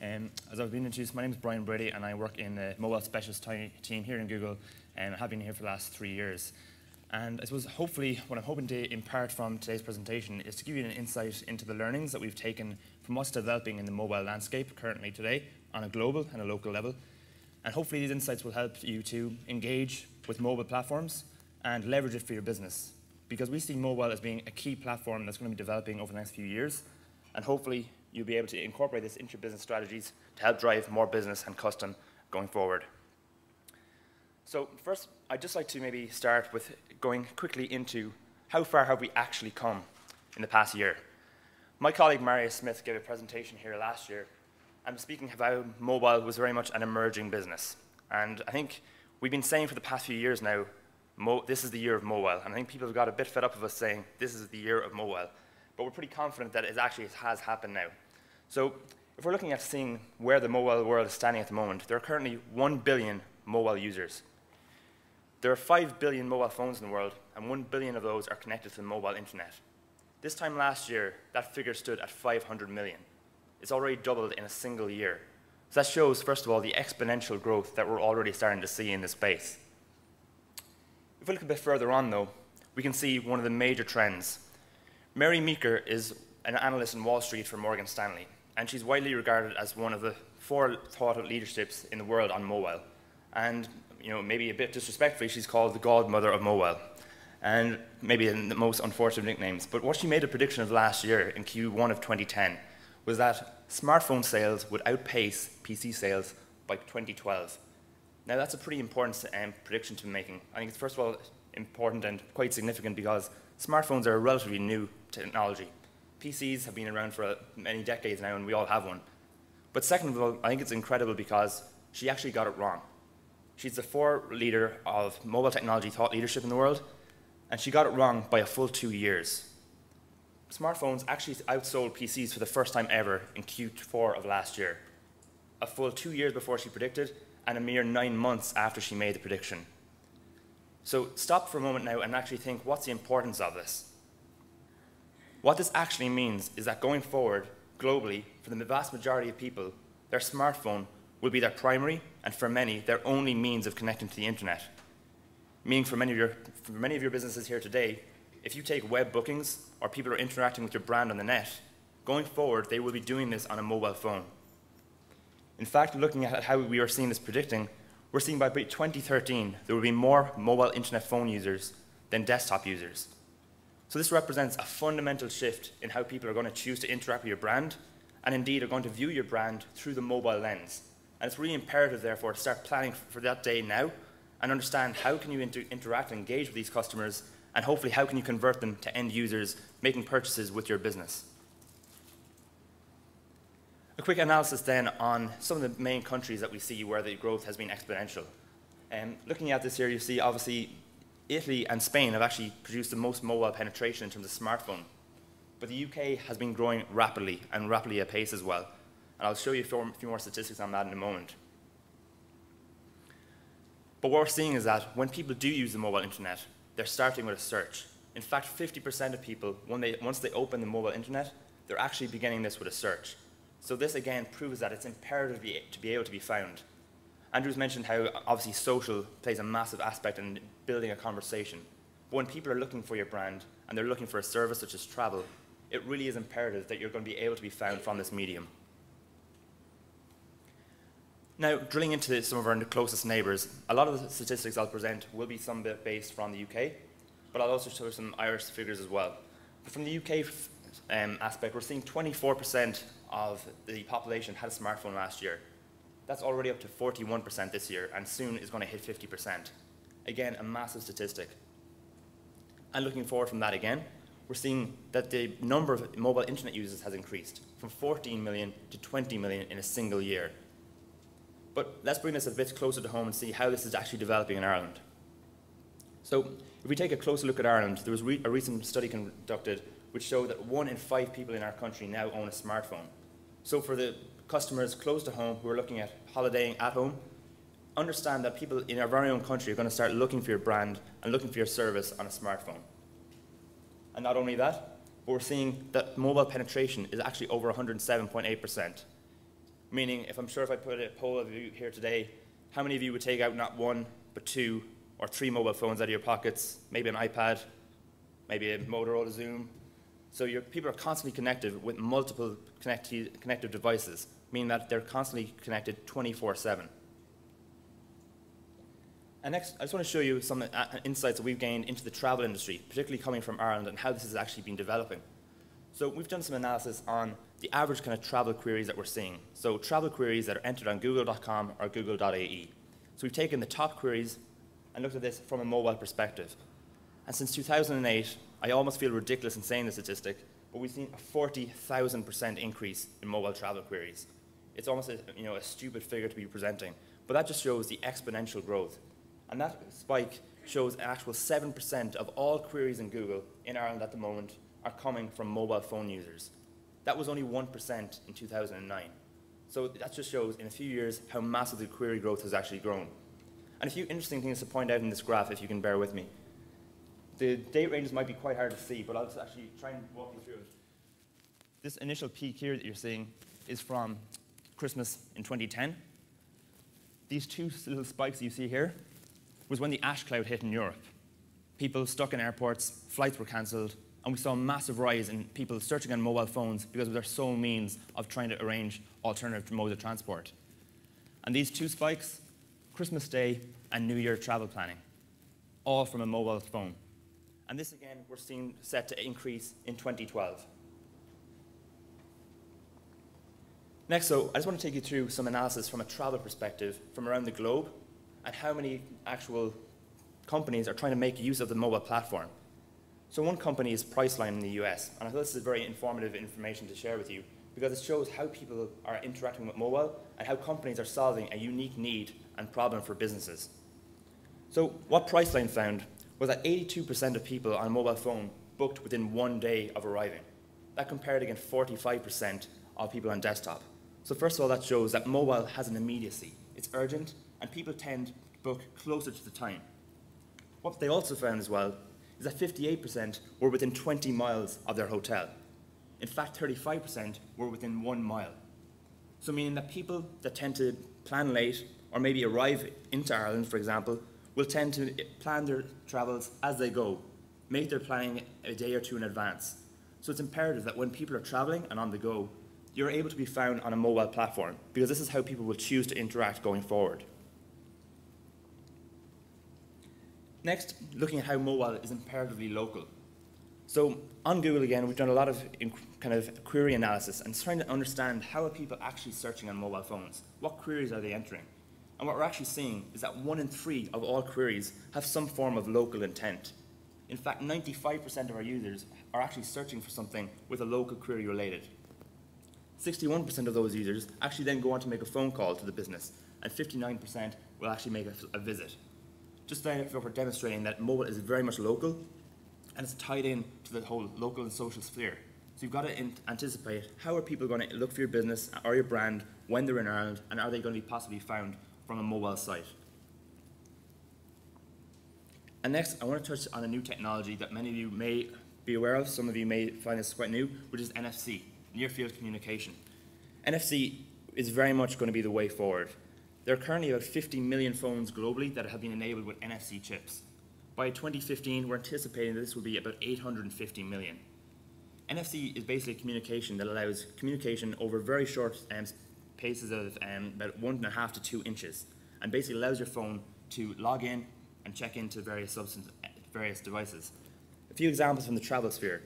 As I've been introduced, my name is Brian Brady, and I work in the mobile specialist team here in Google, and I have been here for the last 3 years. And I suppose, hopefully, what I'm hoping to impart from today's presentation is to give you an insight into the learnings that we've taken from what's developing in the mobile landscape currently today on a global and a local level. And hopefully these insights will help you to engage with mobile platforms and leverage it for your business, because we see mobile as being a key platform that's going to be developing over the next few years, and hopefully you'll be able to incorporate this into your business strategies to help drive more business and custom going forward. So first, I'd just like to maybe start with going quickly into how far have we actually come in the past year. My colleague Marius Smith gave a presentation here last year and speaking of how mobile was very much an emerging business. And I think we've been saying for the past few years now, this is the year of mobile. And I think people have got a bit fed up of us saying this is the year of mobile. But we're pretty confident that it actually has happened now. So if we're looking at seeing where the mobile world is standing at the moment, there are currently 1 billion mobile users. There are 5 billion mobile phones in the world, and 1 billion of those are connected to the mobile internet. This time last year, that figure stood at 500 million. It's already doubled in a single year. So that shows, first of all, the exponential growth that we're already starting to see in this space. If we look a bit further on, though, we can see one of the major trends. Mary Meeker is an analyst in Wall Street for Morgan Stanley, and she's widely regarded as one of the 4 thought leaderships in the world on mobile. And maybe a bit disrespectfully, she's called the godmother of mobile. and maybe in the most unfortunate nicknames. But what she made a prediction of last year in Q1 of 2010 was that smartphone sales would outpace PC sales by 2012. Now that's a pretty important prediction to be making. I think it's first of all important and quite significant because smartphones are a relatively new technology. PCs have been around for many decades now and we all have one. But second of all, I think it's incredible because she actually got it wrong. She's the leader of mobile technology thought leadership in the world, and she got it wrong by a full 2 years. Smartphones actually outsold PCs for the first time ever in Q4 of last year. A full 2 years before she predicted, and a mere 9 months after she made the prediction. So stop for a moment now and actually think, what's the importance of this? What this actually means is that going forward, globally, for the vast majority of people, their smartphone will be their primary, and for many, their only means of connecting to the internet. Meaning for many of your businesses here today, if you take web bookings or people are interacting with your brand on the net, going forward, they will be doing this on a mobile phone. In fact, looking at how we are seeing this predicting, we're seeing by 2013, there will be more mobile internet phone users than desktop users. So this represents a fundamental shift in how people are going to choose to interact with your brand, and indeed are going to view your brand through the mobile lens. And it's really imperative, therefore, to start planning for that day now and understand how can you interact and engage with these customers, and hopefully how can you convert them to end users making purchases with your business. A quick analysis then on some of the main countries that we see where the growth has been exponential. Looking at this here, you see obviously Italy and Spain have actually produced the most mobile penetration in terms of smartphone. But the UK has been growing rapidly, and rapidly at pace as well. And I'll show you a few more statistics on that in a moment. But what we're seeing is that when people do use the mobile internet, they're starting with a search. In fact, 50% of people, once they open the mobile internet, they're actually beginning this with a search. So this again proves that it's imperative to be able to be found. Andrew's mentioned how obviously social plays a massive aspect in building a conversation. But when people are looking for your brand and they're looking for a service such as travel, it really is imperative that you're going to be able to be found from this medium. Now, drilling into some of our closest neighbours, a lot of the statistics I'll present will be some bit based from the UK, but I'll also show some Irish figures as well. But from the UK aspect, we're seeing 24% of the population had a smartphone last year. That's already up to 41% this year, and soon is going to hit 50%. Again, a massive statistic. And looking forward from that again, we're seeing that the number of mobile internet users has increased from 14 million to 20 million in a single year. But let's bring this a bit closer to home and see how this is actually developing in Ireland. So if we take a closer look at Ireland, there was a recent study conducted which showed that 1 in 5 people in our country now own a smartphone. So for the customers close to home who are looking at holidaying at home, understand that people in our very own country are going to start looking for your brand and looking for your service on a smartphone. And not only that, but we're seeing that mobile penetration is actually over 107.8%. Meaning, if I put a poll of you here today, how many of you would take out not 1, but 2 or 3 mobile phones out of your pockets, maybe an iPad, maybe a Motorola Zoom? So people are constantly connected with multiple connected devices, meaning that they're constantly connected 24/7. And next, I just want to show you some insights that we've gained into the travel industry, particularly coming from Ireland, and how this has actually been developing. So we've done some analysis on the average kind of travel queries that we're seeing. So travel queries that are entered on google.com or google.ie. So we've taken the top queries and looked at this from a mobile perspective. And since 2008, I almost feel ridiculous in saying the statistic, but we've seen a 40,000% increase in mobile travel queries. It's almost a stupid figure to be presenting, but that just shows the exponential growth. And that spike shows an actual 7% of all queries in Google in Ireland at the moment are coming from mobile phone users. That was only 1% in 2009. So that just shows in a few years how massive the query growth has actually grown. And a few interesting things to point out in this graph, if you can bear with me. The date ranges might be quite hard to see, but I'll just actually try and walk you through it. This initial peak here that you're seeing is from Christmas in 2010. These two little spikes you see here was when the ash cloud hit in Europe. People stuck in airports, flights were cancelled, and we saw a massive rise in people searching on mobile phones because of their sole means of trying to arrange alternative modes of transport. And these two spikes, Christmas Day and New Year travel planning, all from a mobile phone. And this again, we're seeing set to increase in 2012. Next, so I just want to take you through some analysis from a travel perspective from around the globe and how many actual companies are trying to make use of the mobile platform. So one company is Priceline in the US, and I thought this is very informative information to share with you because it shows how people are interacting with mobile and how companies are solving a unique need and problem for businesses. So what Priceline found was that 82% of people on a mobile phone booked within 1 day of arriving. That compared against 45% of people on desktop. So first of all, that shows that mobile has an immediacy. It's urgent, and people tend to book closer to the time. What they also found as well is that 58% were within 20 miles of their hotel. In fact, 35% were within 1 mile. So meaning that people that tend to plan late or maybe arrive into Ireland, for example, will tend to plan their travels as they go, make their planning a day or two in advance. So it's imperative that when people are traveling and on the go, you're able to be found on a mobile platform because this is how people will choose to interact going forward. Next, looking at how mobile is imperatively local. So on Google again, we've done a lot of kind of query analysis and trying to understand how are people actually searching on mobile phones? What queries are they entering? And what we're actually seeing is that 1 in 3 of all queries have some form of local intent. In fact, 95% of our users are actually searching for something with a local query related. 61% of those users actually then go on to make a phone call to the business, and 59% will actually make a visit. Just therefore demonstrating that mobile is very much local, and it's tied in to the whole local and social sphere. So you've got to anticipate how are people going to look for your business or your brand when they're in Ireland, and are they going to be possibly found from a mobile site. And next, I want to touch on a new technology that many of you may be aware of, some of you may find this quite new, which is NFC, Near Field Communication. NFC is very much going to be the way forward. There are currently about 50 million phones globally that have been enabled with NFC chips. By 2015, we're anticipating that this will be about 850 million. NFC is basically communication that allows communication over very short paces of about 1.5 to 2 inches, and basically allows your phone to log in and check into various devices. A few examples from the travel sphere.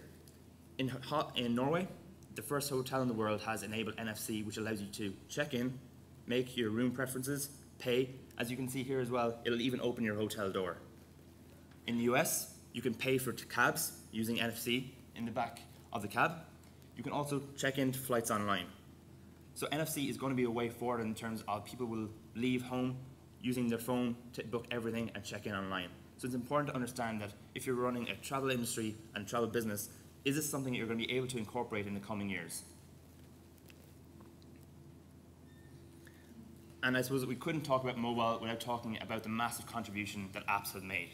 In Norway, the first hotel in the world has enabled NFC, which allows you to check in, make your room preferences, pay. As you can see here as well, it'll even open your hotel door. In the US, you can pay for cabs using NFC in the back of the cab. You can also check in flights online. So NFC is going to be a way forward in terms of people will leave home using their phone to book everything and check in online. So it's important to understand that if you're running a travel industry and travel business, is this something that you're going to be able to incorporate in the coming years? And I suppose that we couldn't talk about mobile without talking about the massive contribution that apps have made.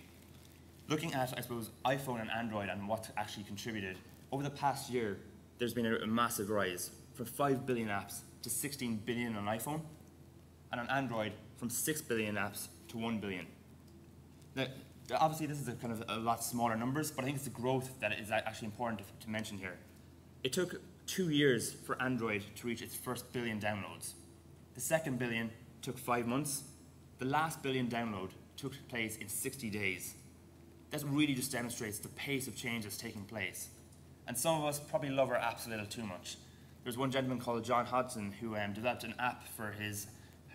Looking at, I suppose, iPhone and Android and what actually contributed, over the past year, there's been a massive rise from 5 billion apps to 16 billion on iPhone, and on Android from 6 billion apps to 1 billion. Now, obviously this is a kind of a lot smaller numbers, but I think it's the growth that is actually important to mention here. It took 2 years for Android to reach its first billion downloads. The second billion took 5 months. The last billion download took place in 60 days. That really just demonstrates the pace of change that's taking place. And some of us probably love our apps a little too much. There's one gentleman called John Hodgson who developed an app for his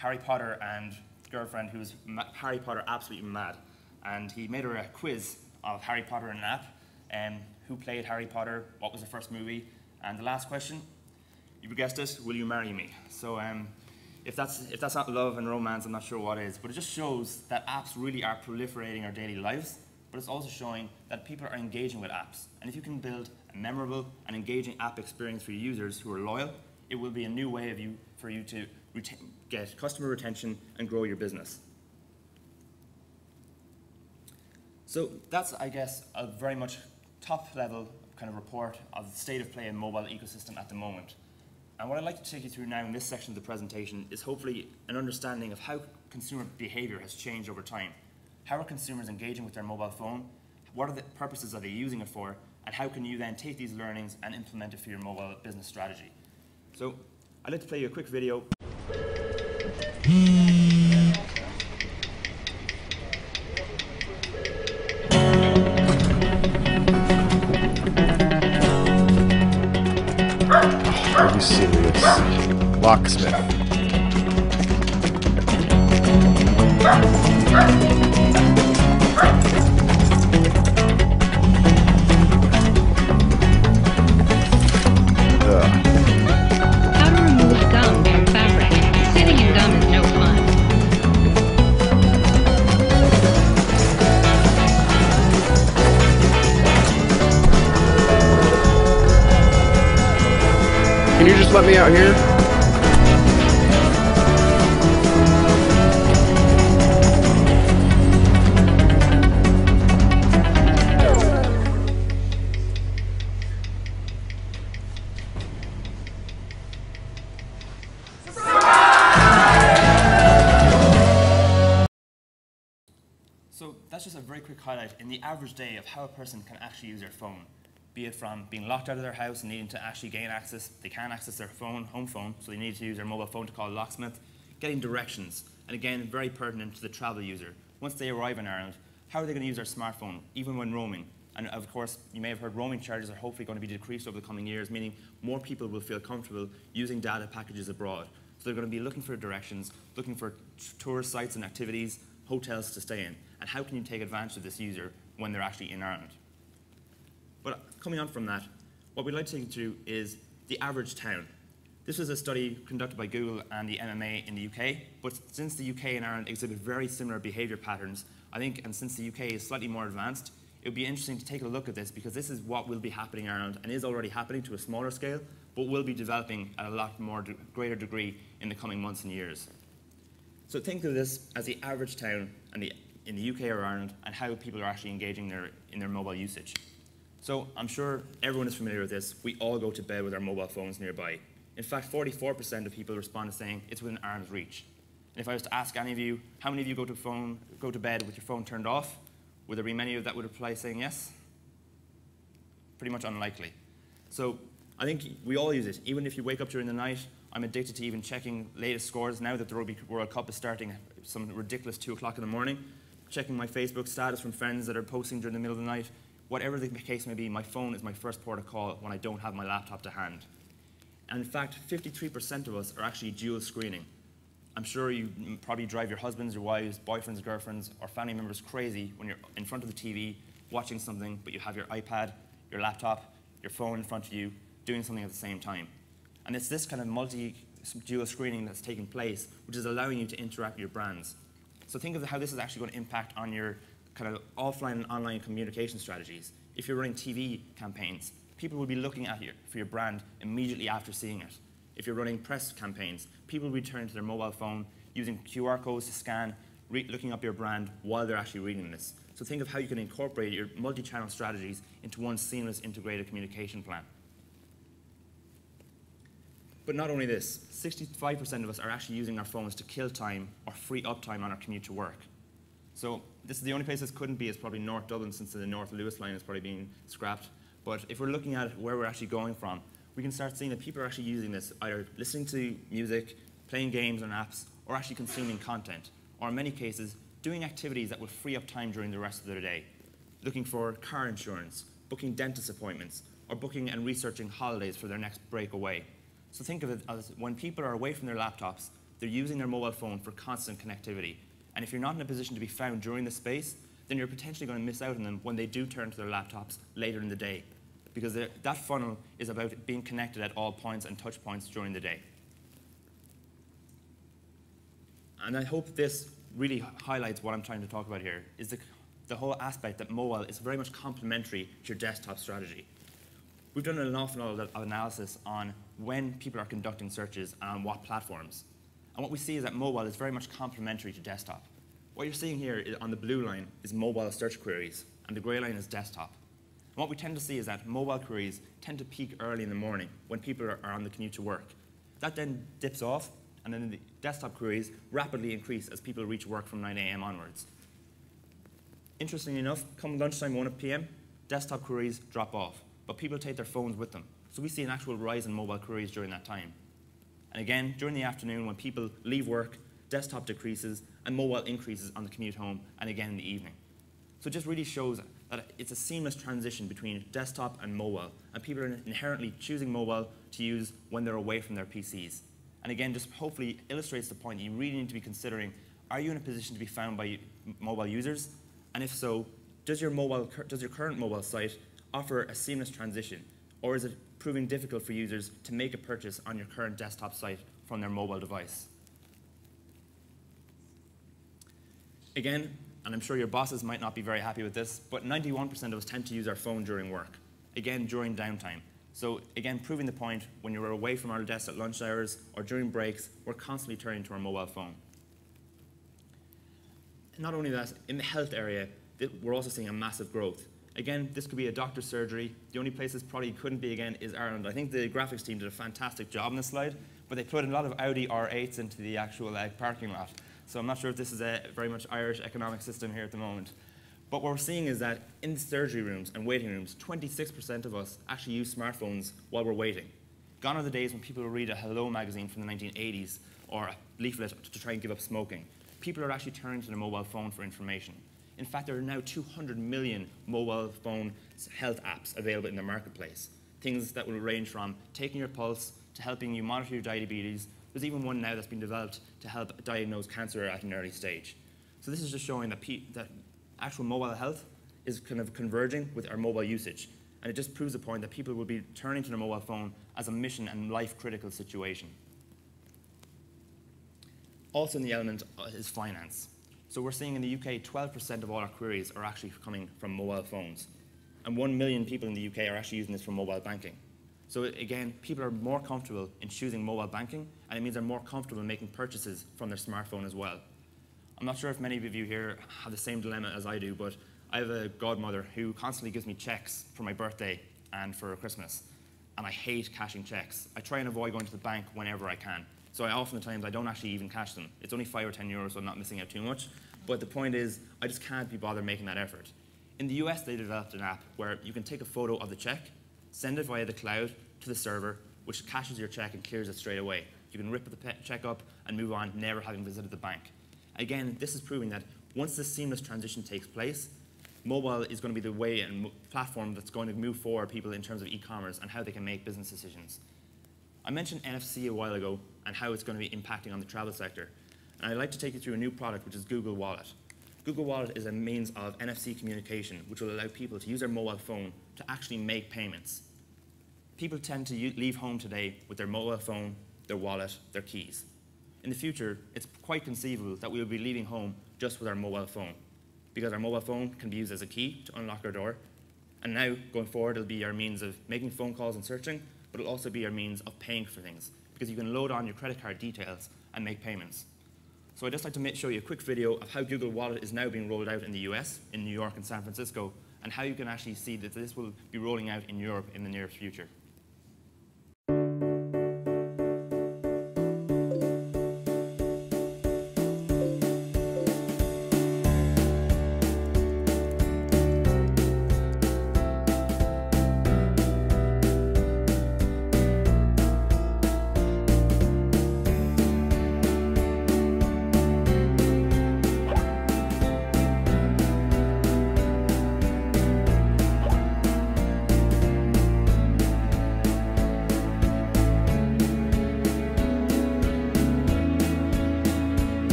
Harry Potter and girlfriend who was Harry Potter absolutely mad. And he made her a quiz of Harry Potter in an app, who played Harry Potter, what was the first movie, and the last question, you guessed it, will you marry me? So if that's not love and romance, I'm not sure what is. But it just shows that apps really are proliferating our daily lives, but it's also showing that people are engaging with apps. And if you can build a memorable and engaging app experience for your users who are loyal, it will be a new way for you to get customer retention and grow your business. So that's, I guess, a very much top-level kind of report of the state of play in mobile ecosystem at the moment. And what I'd like to take you through now in this section of the presentation is hopefully an understanding of how consumer behavior has changed over time. How are consumers engaging with their mobile phone? What are the purposes are they using it for? And how can you then take these learnings and implement it for your mobile business strategy? So I'd like to play you a quick video. Are you serious? Locksmith. How to remove gum from fabric. Sitting in gum is no fun. Can you just let me out here? So that's just a very quick highlight in the average day of how a person can actually use their phone, be it from being locked out of their house and needing to actually gain access. They can't access their phone, home phone, so they need to use their mobile phone to call a locksmith, getting directions, and again, very pertinent to the travel user. Once they arrive in Ireland, how are they going to use their smartphone, even when roaming? And of course, you may have heard roaming charges are hopefully going to be decreased over the coming years, meaning more people will feel comfortable using data packages abroad. So they're going to be looking for directions, looking for tourist sites and activities, hotels to stay in. And how can you take advantage of this user when they're actually in Ireland? But coming on from that, what we'd like to take you through is the average town. This was a study conducted by Google and the MMA in the UK, but since the UK and Ireland exhibit very similar behaviour patterns, I think, and since the UK is slightly more advanced, it would be interesting to take a look at this because this is what will be happening in Ireland and is already happening to a smaller scale, but will be developing at a lot more greater degree in the coming months and years. So think of this as the average town in the UK or Ireland and how people are actually engaging in their mobile usage. So I'm sure everyone is familiar with this. We all go to bed with our mobile phones nearby. In fact, 44% of people respond to saying it's within arm's reach. And if I was to ask any of you, how many of you go to bed with your phone turned off? Would there be many of you that would reply saying yes? Pretty much unlikely. So I think we all use it. Even if you wake up during the night, I'm addicted to even checking latest scores now that the Rugby World Cup is starting at some ridiculous 2 o'clock in the morning, checking my Facebook status from friends that are posting during the middle of the night. Whatever the case may be, my phone is my first port of call when I don't have my laptop to hand. And in fact, 53% of us are actually dual screening. I'm sure you probably drive your husbands, your wives, boyfriends, girlfriends, or family members crazy when you're in front of the TV watching something, but you have your iPad, your laptop, your phone in front of you, doing something at the same time. And it's this kind of multi-dual screening that's taking place, which is allowing you to interact with your brands. So think of how this is actually going to impact on your kind of offline and online communication strategies. If you're running TV campaigns, people will be looking at for your brand immediately after seeing it. If you're running press campaigns, people will be turning to their mobile phone, using QR codes to scan, looking up your brand while they're actually reading this. So think of how you can incorporate your multi-channel strategies into one seamless integrated communication plan. But not only this, 65% of us are actually using our phones to kill time or free up time on our commute to work. So this is the only place this couldn't be is probably North Dublin, since the North Lewis line is probably being scrapped. But if we're looking at where we're actually going from, we can start seeing that people are actually using this, either listening to music, playing games on apps, or actually consuming content, or in many cases, doing activities that would free up time during the rest of their day. Looking for car insurance, booking dentist appointments, or booking and researching holidays for their next break away. So think of it as when people are away from their laptops, they're using their mobile phone for constant connectivity. And if you're not in a position to be found during the space, then you're potentially going to miss out on them when they do turn to their laptops later in the day. Because that funnel is about being connected at all points and touch points during the day. And I hope this really highlights what I'm trying to talk about here, is the whole aspect that mobile is very much complementary to your desktop strategy. We've done an awful lot of analysis on when people are conducting searches and on what platforms. And what we see is that mobile is very much complementary to desktop. What you're seeing here on the blue line is mobile search queries, and the grey line is desktop. And what we tend to see is that mobile queries tend to peak early in the morning when people are on the commute to work. That then dips off, and then the desktop queries rapidly increase as people reach work from 9 a.m. onwards. Interestingly enough, come lunchtime, 1 p.m., desktop queries drop off, but people take their phones with them. So we see an actual rise in mobile queries during that time. And again, during the afternoon, when people leave work, desktop decreases, and mobile increases on the commute home, and again in the evening. So it just really shows that it's a seamless transition between desktop and mobile, and people are inherently choosing mobile to use when they're away from their PCs. And again, just hopefully illustrates the point that you really need to be considering, are you in a position to be found by mobile users? And if so, does your current mobile site offer a seamless transition? Or is it proving difficult for users to make a purchase on your current desktop site from their mobile device? Again, and I'm sure your bosses might not be very happy with this, but 91% of us tend to use our phone during work, again, during downtime. So again, proving the point, when you're away from our desks at lunch hours or during breaks, we're constantly turning to our mobile phone. And not only that, in the health area, we're also seeing a massive growth. Again, this could be a doctor's surgery. The only place this probably couldn't be, again, is Ireland. I think the graphics team did a fantastic job on this slide, but they put a lot of Audi R8s into the actual parking lot. So I'm not sure if this is a very much Irish economic system here at the moment. But what we're seeing is that in the surgery rooms and waiting rooms, 26% of us actually use smartphones while we're waiting. Gone are the days when people would read a Hello magazine from the 1980s or a leaflet to try and give up smoking. People are actually turning to their mobile phone for information. In fact, there are now 200 million mobile phone health apps available in the marketplace. Things that will range from taking your pulse to helping you monitor your diabetes. There's even one now that's been developed to help diagnose cancer at an early stage. So this is just showing that actual mobile health is kind of converging with our mobile usage. And it just proves the point that people will be turning to their mobile phone as a mission and life-critical situation. Also in the element is finance. So we're seeing in the UK, 12% of all our queries are actually coming from mobile phones. And 1 million people in the UK are actually using this for mobile banking. So again, people are more comfortable in choosing mobile banking, and it means they're more comfortable in making purchases from their smartphone as well. I'm not sure if many of you here have the same dilemma as I do, but I have a godmother who constantly gives me checks for my birthday and for Christmas. And I hate cashing checks. I try and avoid going to the bank whenever I can. So oftentimes I don't actually even cash them. It's only 5 or 10 euros, so I'm not missing out too much. But the point is, I just can't be bothered making that effort. In the US, they developed an app where you can take a photo of the check, send it via the cloud to the server, which cashes your check and clears it straight away. You can rip the check up and move on, never having visited the bank. Again, this is proving that once this seamless transition takes place, mobile is going to be the way and platform that's going to move forward people in terms of e-commerce and how they can make business decisions. I mentioned NFC a while ago and how it's going to be impacting on the travel sector. And I'd like to take you through a new product, which is Google Wallet. Google Wallet is a means of NFC communication, which will allow people to use their mobile phone to actually make payments. People tend to leave home today with their mobile phone, their wallet, their keys. In the future, it's quite conceivable that we will be leaving home just with our mobile phone, because our mobile phone can be used as a key to unlock our door. And now, going forward, it'll be our means of making phone calls and searching, but it'll also be our means of paying for things, because you can load on your credit card details and make payments. So I'd just like to show you a quick video of how Google Wallet is now being rolled out in the US, in New York and San Francisco, and how you can actually see that this will be rolling out in Europe in the near future.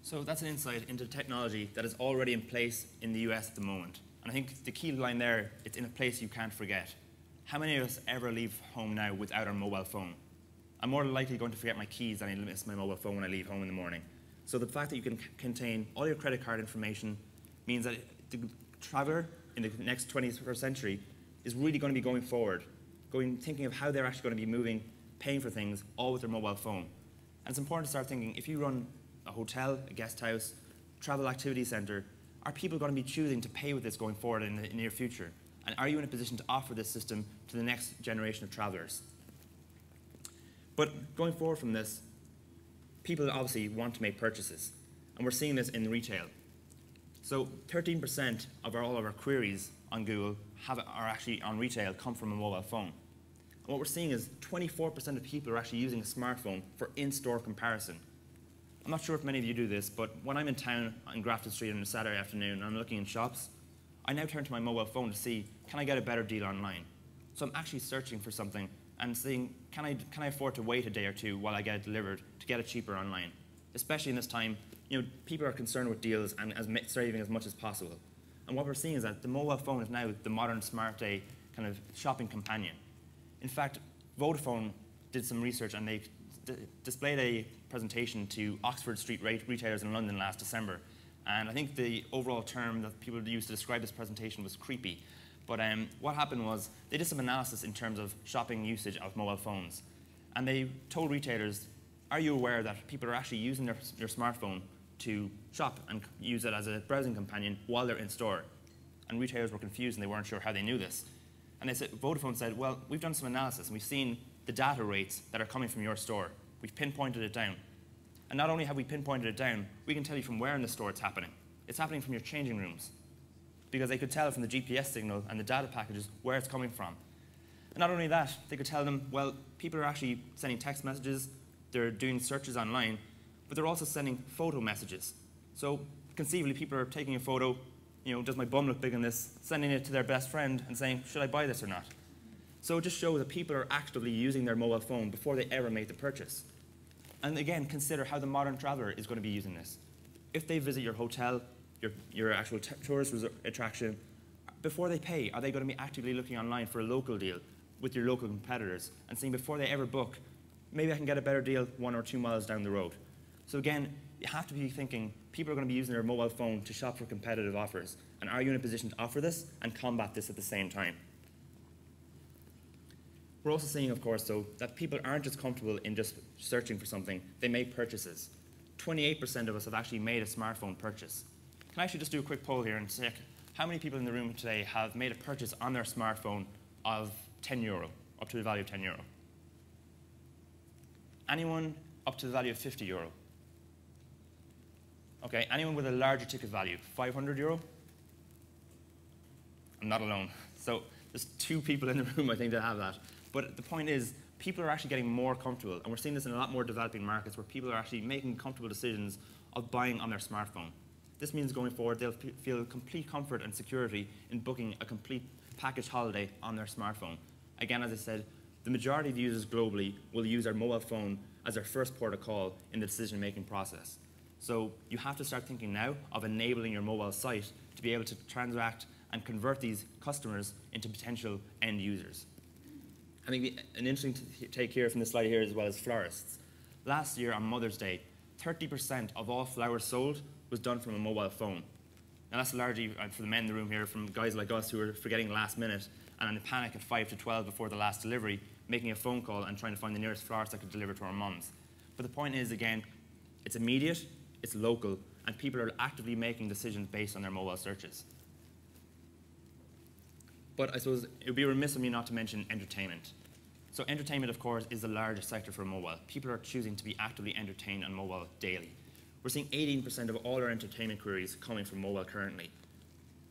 So that's an insight into technology that is already in place in the US at the moment. And I think the key line there, it's in a place you can't forget. How many of us ever leave home now without our mobile phone? I'm more likely going to forget my keys than I miss my mobile phone when I leave home in the morning. So the fact that you can contain all your credit card information means that the traveler in the next 21st century is really going to be going forward, thinking of how they're actually going to be moving, paying for things, all with their mobile phone. And it's important to start thinking, if you run a hotel, a guest house, travel activity center, are people going to be choosing to pay with this going forward in the near future? And are you in a position to offer this system to the next generation of travelers? But going forward from this, people obviously want to make purchases. And we're seeing this in retail. So 13% of all of our queries on Google are actually on retail come from a mobile phone. And what we're seeing is 24% of people are actually using a smartphone for in-store comparison. I'm not sure if many of you do this, but when I'm in town on Grafton Street on a Saturday afternoon and I'm looking in shops, I now turn to my mobile phone to see, can I get a better deal online? So I'm actually searching for something and seeing, can I afford to wait a day or two while I get it delivered to get it cheaper online? Especially in this time, people are concerned with deals and saving as much as possible. And what we're seeing is that the mobile phone is now the modern smart day kind of shopping companion. In fact, Vodafone did some research and they displayed a presentation to Oxford Street retailers in London last December. And I think the overall term that people used to describe this presentation was creepy. But what happened was they did some analysis in terms of shopping usage of mobile phones. And they told retailers, are you aware that people are actually using their smartphone to shop and use it as a browsing companion while they're in store? And retailers were confused and they weren't sure how they knew this. And they said, Vodafone said, well, we've done some analysis and we've seen the data rates that are coming from your store. We've pinpointed it down. And not only have we pinpointed it down, we can tell you from where in the store it's happening. It's happening from your changing rooms, because they could tell from the GPS signal and the data packages where it's coming from. And not only that, they could tell them, well, people are actually sending text messages, they're doing searches online, but they're also sending photo messages. So conceivably, people are taking a photo, does my bum look big in this, sending it to their best friend and saying, should I buy this or not? So it just shows that people are actively using their mobile phone before they ever make the purchase. And again, consider how the modern traveler is going to be using this. If they visit your hotel, your actual tourist attraction, before they pay, are they going to be actively looking online for a local deal with your local competitors and seeing before they ever book, maybe I can get a better deal 1 or 2 miles down the road? So again, you have to be thinking, people are going to be using their mobile phone to shop for competitive offers. And are you in a position to offer this and combat this at the same time? We're also seeing, of course, though, that people aren't just comfortable in just searching for something. They make purchases. 28% of us have actually made a smartphone purchase. Can I actually just do a quick poll here and check how many people in the room today have made a purchase on their smartphone of €10, up to the value of €10? Anyone up to the value of €50? Okay, anyone with a larger ticket value, €500? I'm not alone. So there's 2 people in the room, I think, that have that. But the point is, people are actually getting more comfortable, and we're seeing this in a lot more developing markets where people are actually making comfortable decisions of buying on their smartphone. This means going forward, they'll feel complete comfort and security in booking a complete package holiday on their smartphone. Again, as I said, the majority of users globally will use their mobile phone as their first port of call in the decision-making process. So you have to start thinking now of enabling your mobile site to be able to transact and convert these customers into potential end users. I think an interesting take here from this slide here as well as florists. Last year on Mother's Day, 30% of all flowers sold was done from a mobile phone. Now that's largely for the men in the room here, from guys like us who are forgetting last minute and in a panic at 5 to 12 before the last delivery, making a phone call and trying to find the nearest florist that could deliver to our mums. But the point is, again, it's immediate, it's local, and people are actively making decisions based on their mobile searches. But I suppose it would be remiss of me not to mention entertainment. So entertainment, of course, is the largest sector for mobile. People are choosing to be actively entertained on mobile daily. We're seeing 18% of all our entertainment queries coming from mobile currently.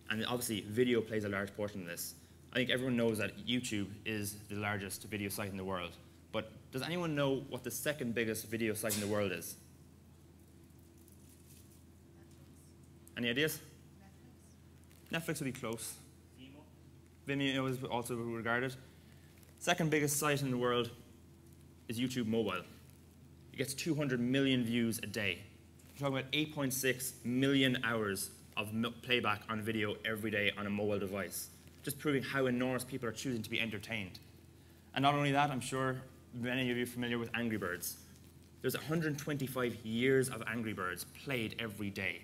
And obviously, video plays a large portion of this. I think everyone knows that YouTube is the largest video site in the world. But does anyone know what the second biggest video site in the world is? Any ideas? Netflix would be close. Vimeo is also regarded. Second biggest site in the world is YouTube Mobile. It gets 200 million views a day. We're talking about 8.6 million hours of playback on video every day on a mobile device, just proving how enormous people are choosing to be entertained. And not only that, I'm sure many of you are familiar with Angry Birds. There's 125 years of Angry Birds played every day,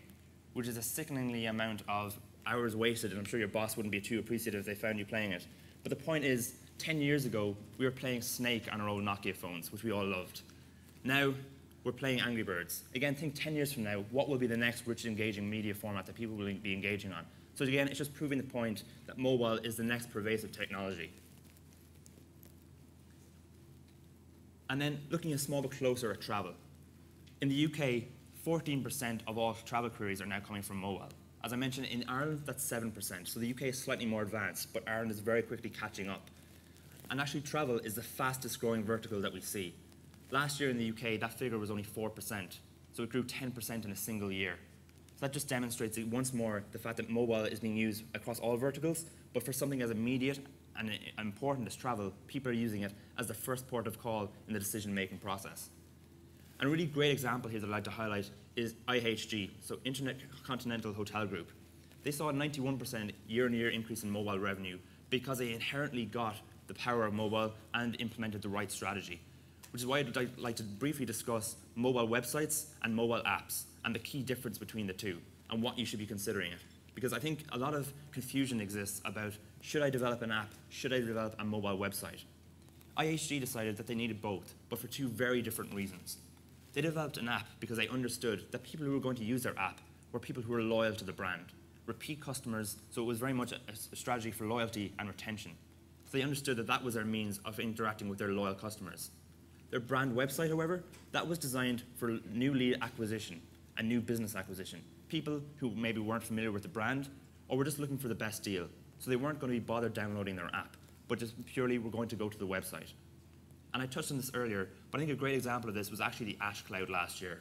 which is a sickeningly amount of hours wasted, and I'm sure your boss wouldn't be too appreciative if they found you playing it. But the point is, 10 years ago, we were playing Snake on our old Nokia phones, which we all loved. Now, we're playing Angry Birds. Again, think 10 years from now, what will be the next rich, engaging media format that people will be engaging on? So again, it's just proving the point that mobile is the next pervasive technology. And then looking a small bit closer at travel. In the UK, 14% of all travel queries are now coming from mobile. As I mentioned, in Ireland, that's 7%. So the UK is slightly more advanced, but Ireland is very quickly catching up. And actually, travel is the fastest growing vertical that we see. Last year in the UK, that figure was only 4%. So it grew 10% in a single year. So that just demonstrates once more the fact that mobile is being used across all verticals, but for something as immediate and important as travel, people are using it as the first port of call in the decision-making process. And a really great example here that I'd like to highlight is IHG, so Intercontinental Hotel Group. They saw a 91% year-on-year increase in mobile revenue because they inherently got the power of mobile and implemented the right strategy, which is why I'd like to briefly discuss mobile websites and mobile apps and the key difference between the two and what you should be considering it. Because I think a lot of confusion exists about, should I develop an app, should I develop a mobile website? IHG decided that they needed both, but for two very different reasons. They developed an app because they understood that people who were going to use their app were people who were loyal to the brand, repeat customers, so it was very much a strategy for loyalty and retention. So they understood that that was their means of interacting with their loyal customers. Their brand website, however, that was designed for new lead acquisition and new business acquisition. People who maybe weren't familiar with the brand or were just looking for the best deal. So they weren't going to be bothered downloading their app, but just purely were going to go to the website. And I touched on this earlier, but I think a great example of this was actually the ash cloud last year.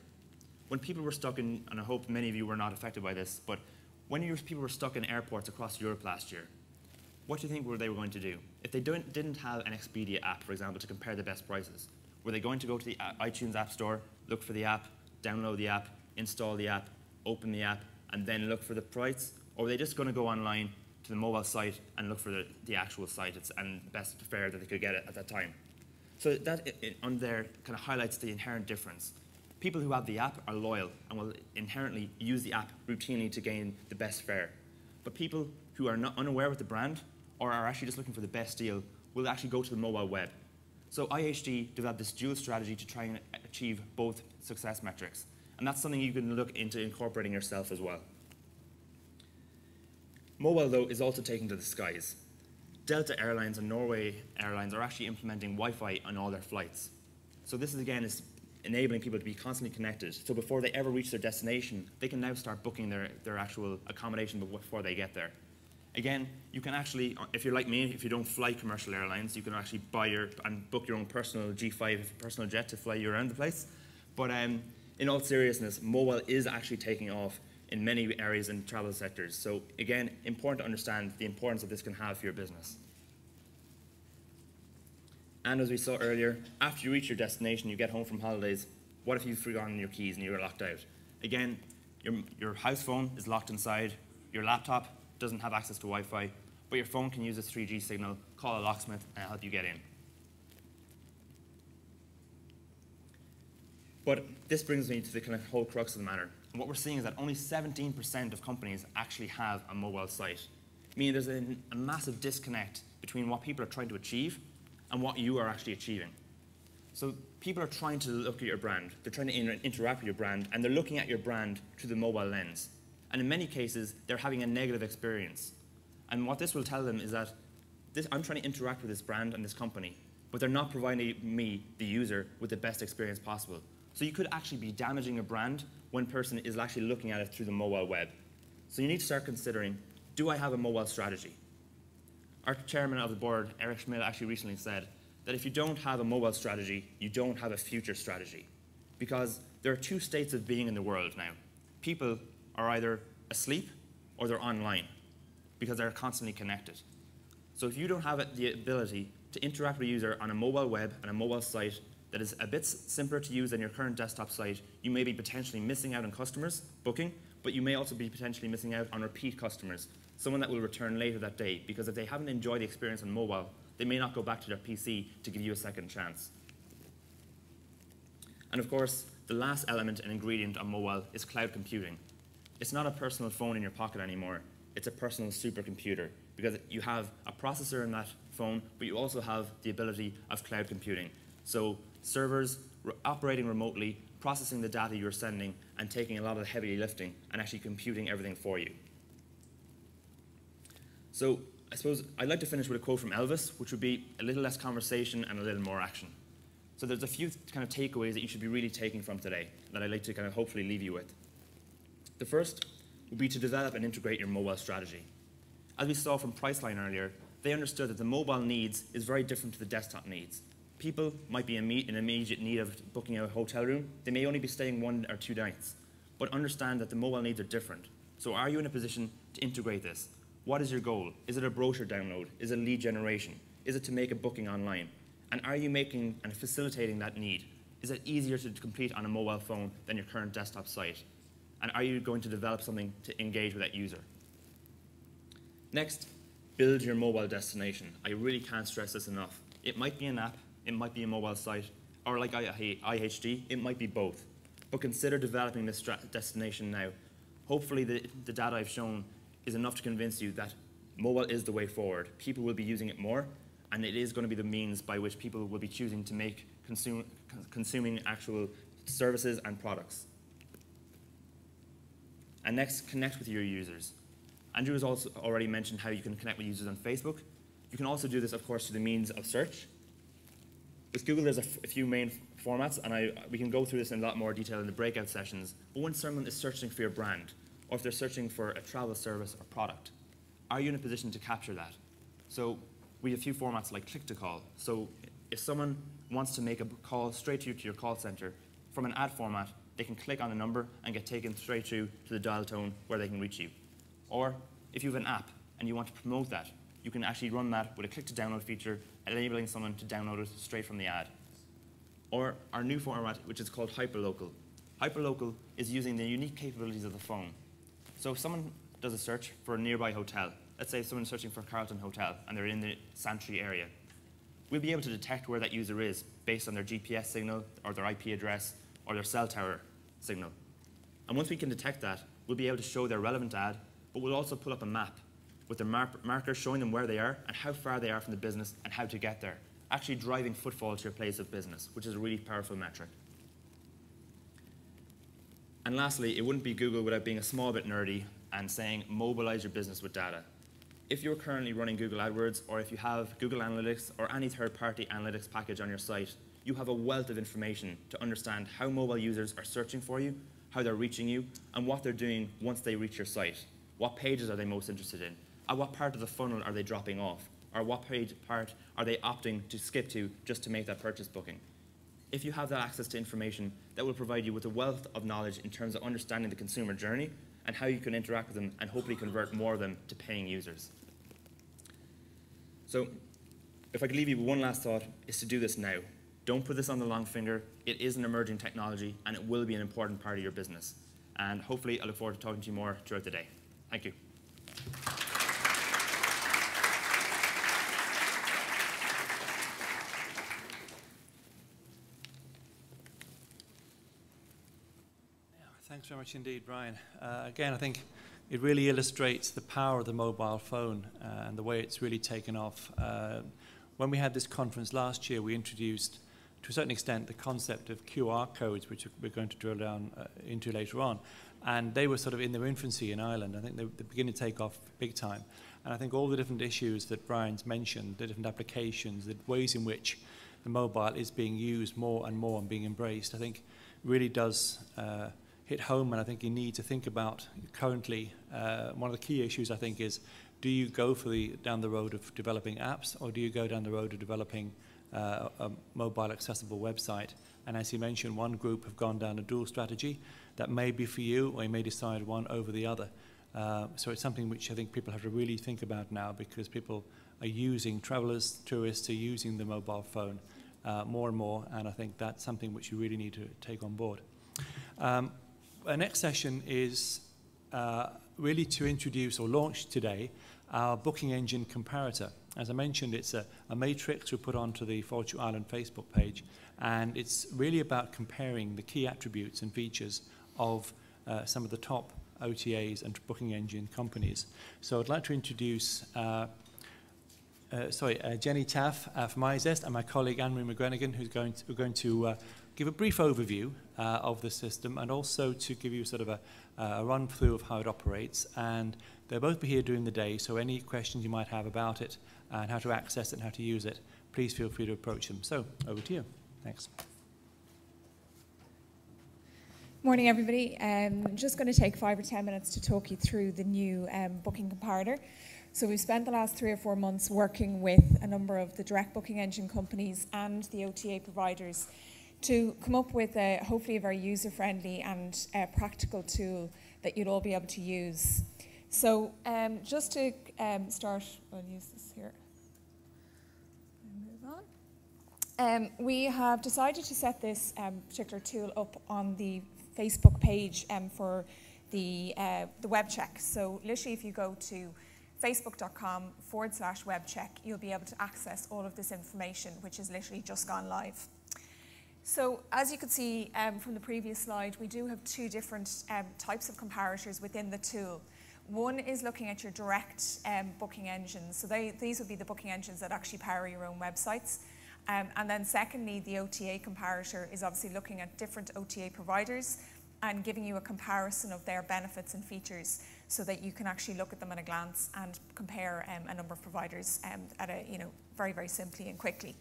When people were stuck in, and I hope many of you were not affected by this, but when people were stuck in airports across Europe last year, what do you think they were going to do? If they didn't have an Expedia app, for example, to compare the best prices, were they going to go to the iTunes App Store, look for the app, download the app, install the app, open the app, and then look for the price? Or were they just going to go online to the mobile site and look for the actual site and best fare that they could get at that time? So that on there kind of highlights the inherent difference. People who have the app are loyal and will inherently use the app routinely to gain the best fare. But people who are not unaware with the brand or are actually just looking for the best deal will actually go to the mobile web. So IHG developed this dual strategy to try and achieve both success metrics. And that's something you can look into incorporating yourself as well. Mobile, though, is also taking to the skies. Delta Airlines and Norway Airlines are actually implementing Wi-Fi on all their flights. So this is, again, is enabling people to be constantly connected. So before they ever reach their destination, they can now start booking their actual accommodation before they get there. Again, you can actually, if you're like me, if you don't fly commercial airlines, you can actually buy and book your own personal G5 personal jet to fly you around the place. But in all seriousness, mobile is actually taking off in many areas in travel sectors. So again, important to understand the importance that this can have for your business. And as we saw earlier, after you reach your destination, you get home from holidays, what if you've forgotten your keys and you're locked out? Again, your house phone is locked inside, your laptop doesn't have access to Wi-Fi, but your phone can use its 3G signal, call a locksmith, and help you get in. But this brings me to the kind of whole crux of the matter. And what we're seeing is that only 17% of companies actually have a mobile site, meaning there's a massive disconnect between what people are trying to achieve and what you are actually achieving. So people are trying to look at your brand, they're trying to interact with your brand, and they're looking at your brand through the mobile lens. And in many cases, they're having a negative experience. And what this will tell them is that I'm trying to interact with this brand and this company, but they're not providing me, the user, with the best experience possible. So you could actually be damaging a brand when a person is actually looking at it through the mobile web. So you need to start considering, do I have a mobile strategy? Our chairman of the board, Eric Schmidt, actually recently said that if you don't have a mobile strategy, you don't have a future strategy. Because there are two states of being in the world now. People are either asleep or they're online because they're constantly connected. So if you don't have the ability to interact with a user on a mobile web and a mobile site that is a bit simpler to use than your current desktop site, you may be potentially missing out on customers booking, but you may also be potentially missing out on repeat customers, someone that will return later that day, because if they haven't enjoyed the experience on mobile, they may not go back to their PC to give you a second chance. And of course, the last element and ingredient on mobile is cloud computing. It's not a personal phone in your pocket anymore, it's a personal supercomputer, because you have a processor in that phone, but you also have the ability of cloud computing. So servers operating remotely, processing the data you're sending, and taking a lot of the heavy lifting, and actually computing everything for you. So I suppose I'd like to finish with a quote from Elvis, which would be a little less conversation and a little more action. So there's a few kind of takeaways that you should be really taking from today that I'd like to kind of hopefully leave you with. The first would be to develop and integrate your mobile strategy. As we saw from Priceline earlier, they understood that the mobile needs is very different to the desktop needs. People might be in immediate need of booking a hotel room. They may only be staying 1 or 2 nights, but understand that the mobile needs are different. So are you in a position to integrate this? What is your goal? Is it a brochure download? Is it lead generation? Is it to make a booking online? And are you making and facilitating that need? Is it easier to complete on a mobile phone than your current desktop site? And are you going to develop something to engage with that user? Next, build your mobile destination. I really can't stress this enough. It might be an app, it might be a mobile site, or like IHD, it might be both. But consider developing this destination now. Hopefully the data I've shown is enough to convince you that mobile is the way forward. People will be using it more, and it is going to be the means by which people will be choosing to make consuming actual services and products. And next, connect with your users. Andrew has also already mentioned how you can connect with users on Facebook. You can also do this, of course, through the means of search. With Google, there's a few main formats, and we can go through this in a lot more detail in the breakout sessions. But when someone is searching for your brand, or if they're searching for a travel service or product, are you in a position to capture that? So we have a few formats like click-to-call. So if someone wants to make a call straight to your call center from an ad format, they can click on a number and get taken straight through to the dial tone where they can reach you. Or if you have an app and you want to promote that, you can actually run that with a click-to-download feature, enabling someone to download it straight from the ad. Or our new format, which is called hyperlocal. Hyperlocal is using the unique capabilities of the phone. So if someone does a search for a nearby hotel, let's say someone's searching for Carlton Hotel and they're in the Santry area, we'll be able to detect where that user is based on their GPS signal or their IP address or their cell tower signal. And once we can detect that, we'll be able to show their relevant ad, but we'll also put up a map with their markers showing them where they are and how far they are from the business and how to get there, actually driving footfall to your place of business, which is a really powerful metric. And lastly, it wouldn't be Google without being a small bit nerdy and saying mobilize your business with data. If you're currently running Google AdWords, or if you have Google Analytics or any third-party analytics package on your site, you have a wealth of information to understand how mobile users are searching for you, how they're reaching you, and what they're doing once they reach your site. What pages are they most interested in? At what part of the funnel are they dropping off? Or what part are they opting to skip to just to make that purchase booking? If you have that access to information, that will provide you with a wealth of knowledge in terms of understanding the consumer journey and how you can interact with them and hopefully convert more of them to paying users. So if I could leave you with one last thought, is to do this now. Don't put this on the long finger. It is an emerging technology and it will be an important part of your business. And hopefully I look forward to talking to you more throughout the day. Thank you. Thanks very much indeed, Brian. Again, I think it really illustrates the power of the mobile phone and the way it's really taken off. When we had this conference last year, we introduced, to a certain extent, the concept of QR codes, which we're going to drill down into later on. And they were sort of in their infancy in Ireland. I think they're beginning to take off big time. And I think all the different issues that Brian's mentioned, the different applications, the ways in which the mobile is being used more and being embraced, I think really does hit home, and I think you need to think about currently, one of the key issues I think is, do you go for down the road of developing apps, or do you go down the road of developing a mobile accessible website? And as you mentioned, one group have gone down a dual strategy that may be for you, or you may decide one over the other. So it's something which I think people have to really think about now, because people are using, travelers, tourists are using the mobile phone more and more, and I think that's something which you really need to take on board. Our next session is really to introduce or launch today our booking engine comparator. As I mentioned, it's a matrix we put onto the Fortune Island Facebook page, and it's really about comparing the key attributes and features of some of the top OTAs and booking engine companies. So I'd like to introduce Jenny Taff from iZest and my colleague Anne-Marie McGrenigan, who's going to give a brief overview of the system and also to give you sort of a run through of how it operates. And they'll both be here during the day, so any questions you might have about it and how to access it and how to use it, please feel free to approach them. So over to you. Thanks. Morning, everybody. I'm just going to take 5 or 10 minutes to talk you through the new booking comparator. So we've spent the last 3 or 4 months working with a number of the direct booking engine companies and the OTA providers to come up with hopefully a very user-friendly and practical tool that you'll all be able to use. So just to start, I'll use this here. Move on. We have decided to set this particular tool up on the Facebook page for the web check. So literally if you go to facebook.com/web check, you'll be able to access all of this information, which has literally just gone live. So as you could see from the previous slide, we do have 2 different types of comparators within the tool. One is looking at your direct booking engines. So these would be the booking engines that actually power your own websites. And then secondly, the OTA comparator is obviously looking at different OTA providers and giving you a comparison of their benefits and features so that you can actually look at them at a glance and compare a number of providers at very, very simply and quickly.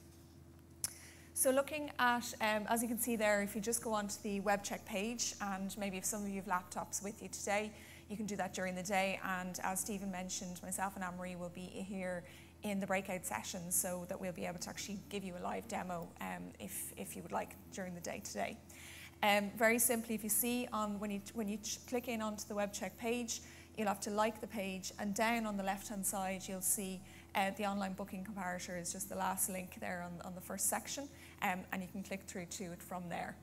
So looking at, as you can see there, if you just go onto the web check page, and maybe if some of you have laptops with you today, you can do that during the day. And as Stephen mentioned, myself and Anne-Marie will be here in the breakout sessions so that we'll be able to actually give you a live demo if you would like during the day today. Very simply, if you see when you click in onto the web check page, you'll have to like the page, and down on the left hand side you'll see the online booking comparator is just the last link there on the first section, and you can click through to it from there.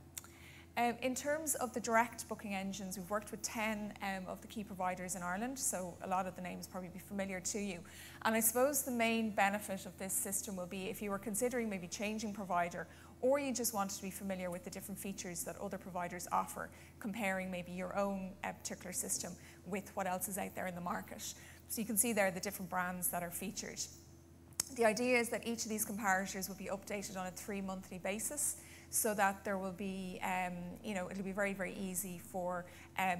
In terms of the direct booking engines, we've worked with 10 of the key providers in Ireland, so a lot of the names probably be familiar to you. And I suppose the main benefit of this system will be if you were considering maybe changing provider, or you just wanted to be familiar with the different features that other providers offer, comparing maybe your own particular system with what else is out there in the market. So you can see there the different brands that are featured. The idea is that each of these comparators will be updated on a 3-monthly basis, so that there will be, it'll be very, very easy for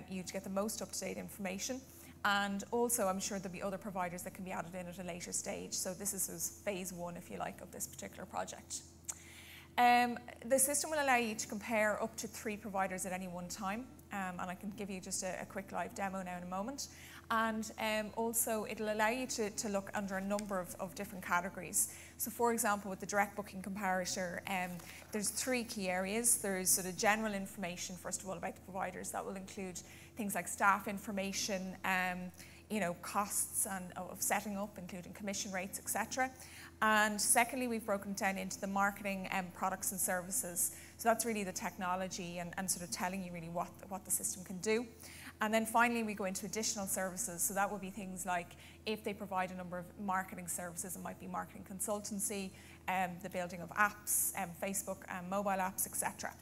you to get the most up-to-date information. And also, I'm sure there'll be other providers that can be added in at a later stage. So this is phase 1, if you like, of this particular project. The system will allow you to compare up to 3 providers at any one time. And I can give you just a quick live demo now in a moment. And also, it'll allow you to look under a number of different categories. So for example, with the direct booking comparator, there's 3 key areas. There's sort of general information, first of all, about the providers. That will include things like staff information, costs of setting up, including commission rates, etc. And secondly, we've broken it down into the marketing products and services. So that's really the technology and sort of telling you really what the system can do. And then finally, we go into additional services. So that will be things like if they provide a number of marketing services, it might be marketing consultancy, the building of apps, Facebook and mobile apps, etc.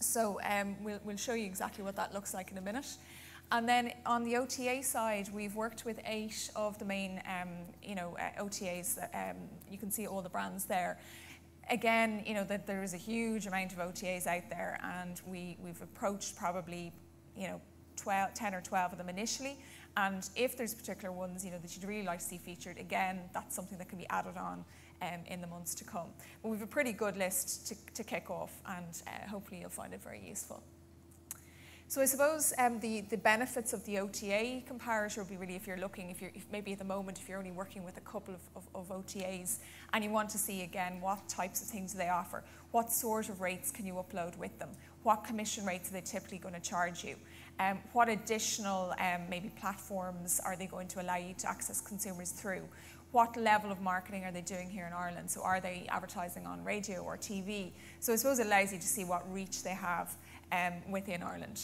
So we'll show you exactly what that looks like in a minute. And then on the OTA side, we've worked with 8 of the main OTAs. You can see all the brands there. Again, that there is a huge amount of OTAs out there, and we've approached probably 10 or 12 of them initially, and if there's particular ones that you'd really like to see featured, again, that's something that can be added on in the months to come. But we've a pretty good list to kick off, and hopefully you'll find it very useful. So I suppose the benefits of the OTA comparator will be really if maybe at the moment if you're only working with a couple of OTAs and you want to see again what types of things do they offer, what sort of rates can you upload with them, what commission rates are they typically going to charge you, what additional maybe platforms are they going to allow you to access consumers through, what level of marketing are they doing here in Ireland? So are they advertising on radio or TV? So I suppose it allows you to see what reach they have within Ireland.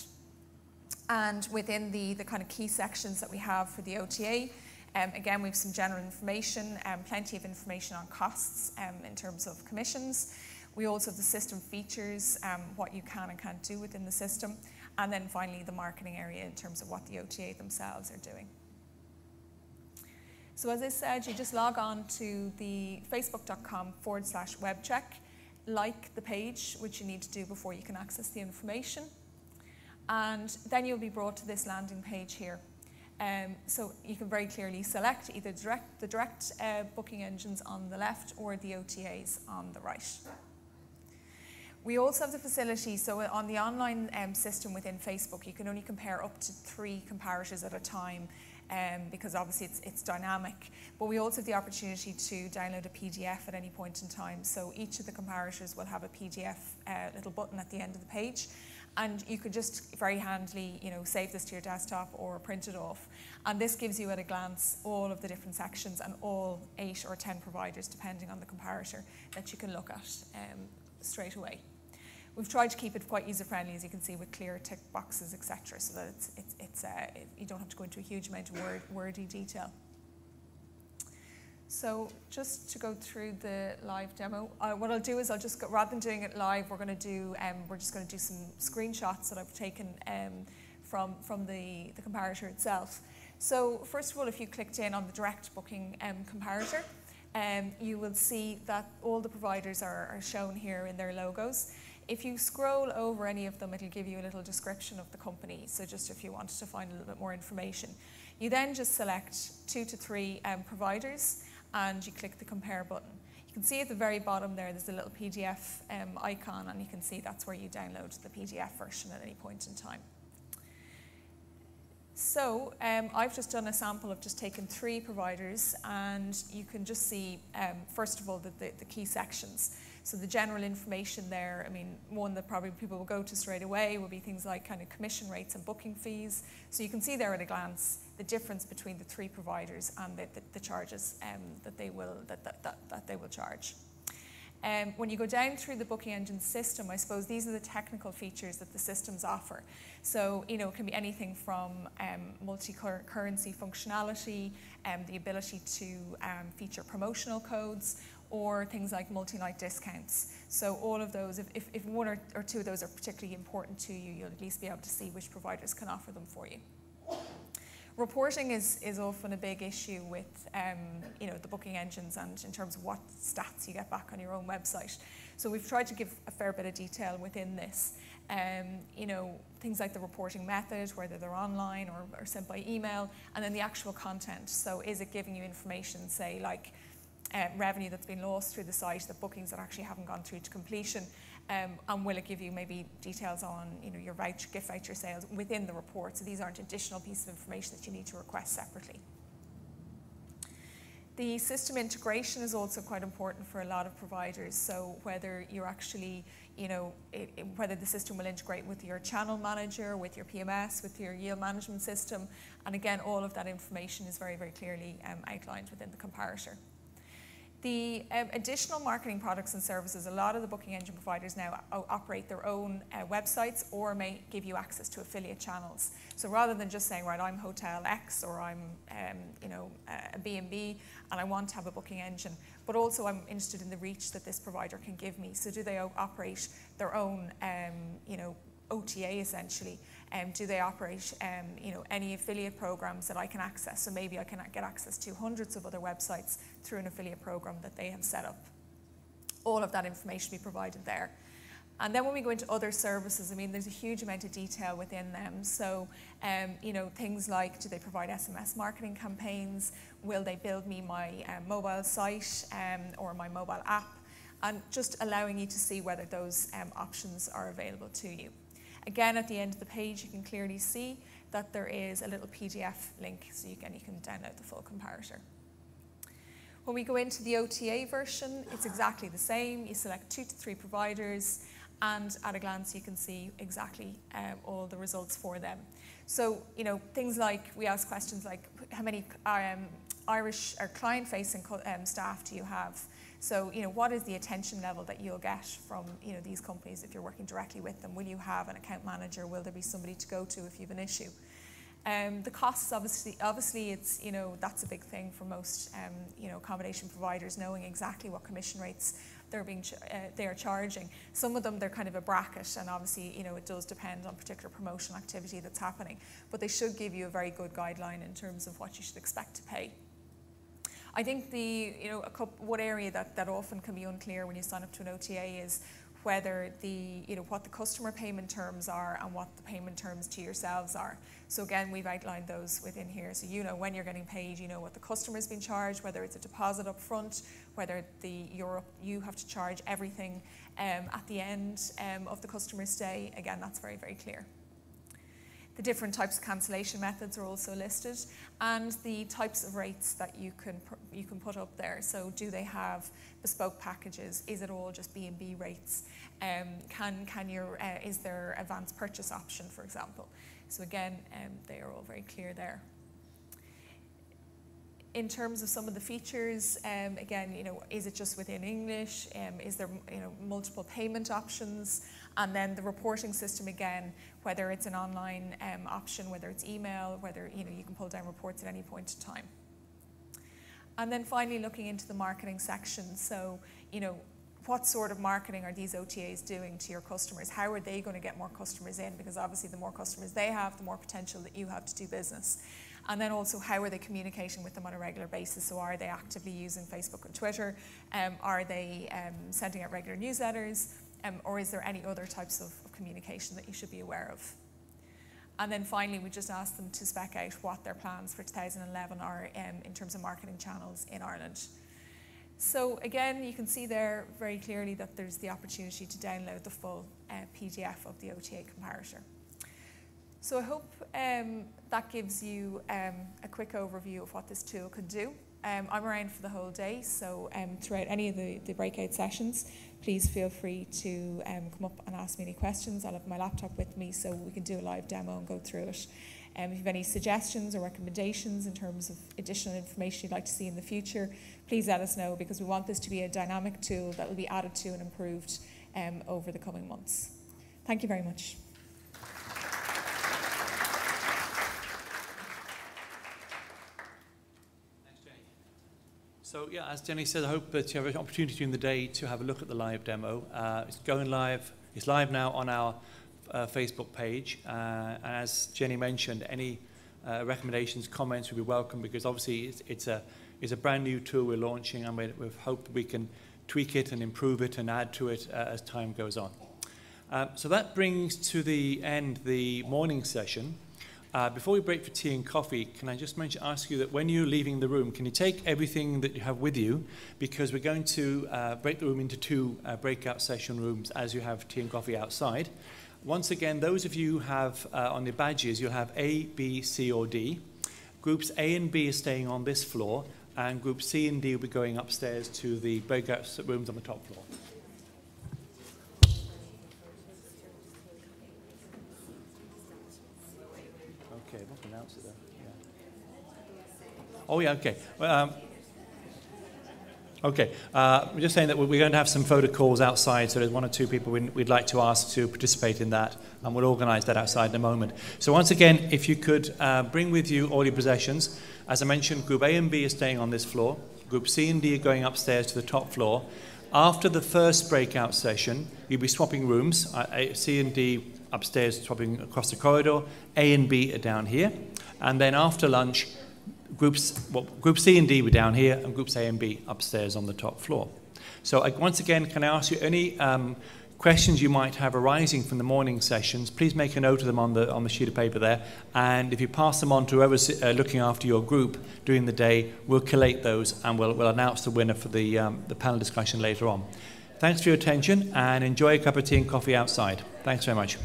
And within the kind of key sections that we have for the OTA, again, we have some general information, plenty of information on costs in terms of commissions. We also have the system features, what you can and can't do within the system. And then finally, the marketing area in terms of what the OTA themselves are doing. So as I said, you just log on to the facebook.com/webcheck, like the page, which you need to do before you can access the information. And then you'll be brought to this landing page here. So you can very clearly select either the direct booking engines on the left or the OTAs on the right. We also have the facility, so on the online system within Facebook, you can only compare up to 3 comparators at a time, because obviously it's dynamic. But we also have the opportunity to download a PDF at any point in time. So each of the comparators will have a PDF little button at the end of the page. And you could just very handily, save this to your desktop or print it off. And this gives you at a glance all of the different sections and all 8 or 10 providers, depending on the comparator, that you can look at straight away. We've tried to keep it quite user-friendly, as you can see, with clear tick boxes, etc., so that you don't have to go into a huge amount of wordy detail. So just to go through the live demo, what I'll do is rather than doing it live, we're just going to do some screenshots that I've taken from the comparator itself. So first of all, if you clicked in on the direct booking comparator, you will see that all the providers are shown here in their logos. If you scroll over any of them, it'll give you a little description of the company, so just if you wanted to find a little bit more information. You then just select 2 to 3 providers, and you click the compare button. You can see at the very bottom there's a little PDF icon, and you can see that's where you download the PDF version at any point in time. So I've just done a sample of just taking 3 providers, and you can just see, first of all, the key sections. So the general information there, I mean, one that probably people will go to straight away will be things like kind of commission rates and booking fees. So you can see there at a glance the difference between the 3 providers and the charges that they will charge. When you go down through the booking engine system, I suppose these are the technical features that the systems offer. So, it can be anything from multi-currency functionality, the ability to feature promotional codes, or things like multi-night discounts. So all of those, if 1 or 2 of those are particularly important to you, you'll at least be able to see which providers can offer them for you. Reporting is often a big issue with the booking engines, and in terms of what stats you get back on your own website. So we've tried to give a fair bit of detail within this. Things like the reporting method, whether they're online or sent by email, and then the actual content. So is it giving you information, say, like revenue that's been lost through the site, the bookings that actually haven't gone through to completion, and will it give you maybe details on your gift voucher sales within the report? So these aren't additional pieces of information that you need to request separately. The system integration is also quite important for a lot of providers. So whether you're actually, whether the system will integrate with your channel manager, with your PMS, with your yield management system, and again, all of that information is very, very clearly outlined within the comparator. The additional marketing products and services, a lot of the booking engine providers now operate their own websites or may give you access to affiliate channels. So rather than just saying, right, I'm Hotel X or I'm a B&B and I want to have a booking engine, but also I'm interested in the reach that this provider can give me. So do they operate their own OTA essentially? Do they operate any affiliate programs that I can access? So maybe I can get access to hundreds of other websites through an affiliate program that they have set up. All of that information will be provided there. And then when we go into other services, I mean, there's a huge amount of detail within them. So, things like, do they provide SMS marketing campaigns? Will they build me my mobile site or my mobile app? And just allowing you to see whether those options are available to you. Again, at the end of the page, you can clearly see that there is a little PDF link, so you can download the full comparator. When we go into the OTA version, it's exactly the same. You select 2 to 3 providers, and at a glance, you can see exactly all the results for them. So, things like, we ask questions like, how many Irish or client-facing staff do you have? So, what is the attention level that you'll get from, these companies if you're working directly with them? Will you have an account manager? Will there be somebody to go to if you have an issue? The costs, obviously, it's, that's a big thing for most, accommodation providers, knowing exactly what commission rates they are charging. Some of them, they're kind of a bracket, and obviously, it does depend on particular promotional activity that's happening. But they should give you a very good guideline in terms of what you should expect to pay. I think one area that often can be unclear when you sign up to an OTA is whether what the customer payment terms are and what the payment terms to yourselves are. So again, we've outlined those within here. So when you're getting paid, what the customer's been charged, whether it's a deposit up front, whether you have to charge everything at the end of the customer's stay. Again, that's very, very clear. The different types of cancellation methods are also listed, and the types of rates that you can put up there. So do they have bespoke packages? Is it all just B&B rates? Is there advanced purchase option, for example? So again, they are all very clear there. In terms of some of the features, again, is it just within English? Is there multiple payment options? And then the reporting system, again, whether it's an online option, whether it's email, whether you can pull down reports at any point in time. And then finally, looking into the marketing section. So, what sort of marketing are these OTAs doing to your customers? How are they going to get more customers in? Because obviously, the more customers they have, the more potential that you have to do business. And then also, how are they communicating with them on a regular basis? So are they actively using Facebook and Twitter? Are they sending out regular newsletters? Or is there any other types of communication that you should be aware of? And then finally, we just asked them to spec out what their plans for 2011 are in terms of marketing channels in Ireland. So again, you can see there very clearly that there's the opportunity to download the full PDF of the OTA comparator. So I hope that gives you a quick overview of what this tool can do. I'm around for the whole day, so throughout any of the breakout sessions, please feel free to come up and ask me any questions. I'll have my laptop with me so we can do a live demo and go through it. If you have any suggestions or recommendations in terms of additional information you'd like to see in the future, please let us know, because we want this to be a dynamic tool that will be added to and improved over the coming months. Thank you very much. So yeah, as Jenny said, I hope that you have an opportunity during the day to have a look at the live demo. It's going live. It's live now on our Facebook page. And as Jenny mentioned, any recommendations, comments would be welcome, because obviously it's a brand new tool we're launching, and we hope that we can tweak it and improve it and add to it as time goes on. So that brings to the end the morning session. Before we break for tea and coffee, can I just ask you that when you're leaving the room, can you take everything that you have with you, because we're going to break the room into two breakout session rooms as you have tea and coffee outside. Once again, those of you who have on the badges, you'll have A, B, C or D. Groups A and B are staying on this floor, and group C and D will be going upstairs to the breakout rooms on the top floor. Okay, what announce it there? Yeah. Oh yeah, okay. Okay, we're just saying that we're going to have some photo calls outside, so there's one or two people we'd like to ask to participate in that, and we'll organise that outside in a moment. So once again, if you could bring with you all your possessions. As I mentioned, Group A and B are staying on this floor. Group C and D are going upstairs to the top floor. After the first breakout session, you'll be swapping rooms. C and D upstairs, swapping across the corridor. A and B are down here. And then after lunch, Group C and D were down here, and Groups A and B upstairs on the top floor. So once again, can I ask you any questions you might have arising from the morning sessions? Please make a note of them on the sheet of paper there, and if you pass them on to whoever's looking after your group during the day, we'll collate those and we'll announce the winner for the panel discussion later on. Thanks for your attention, and enjoy a cup of tea and coffee outside. Thanks very much.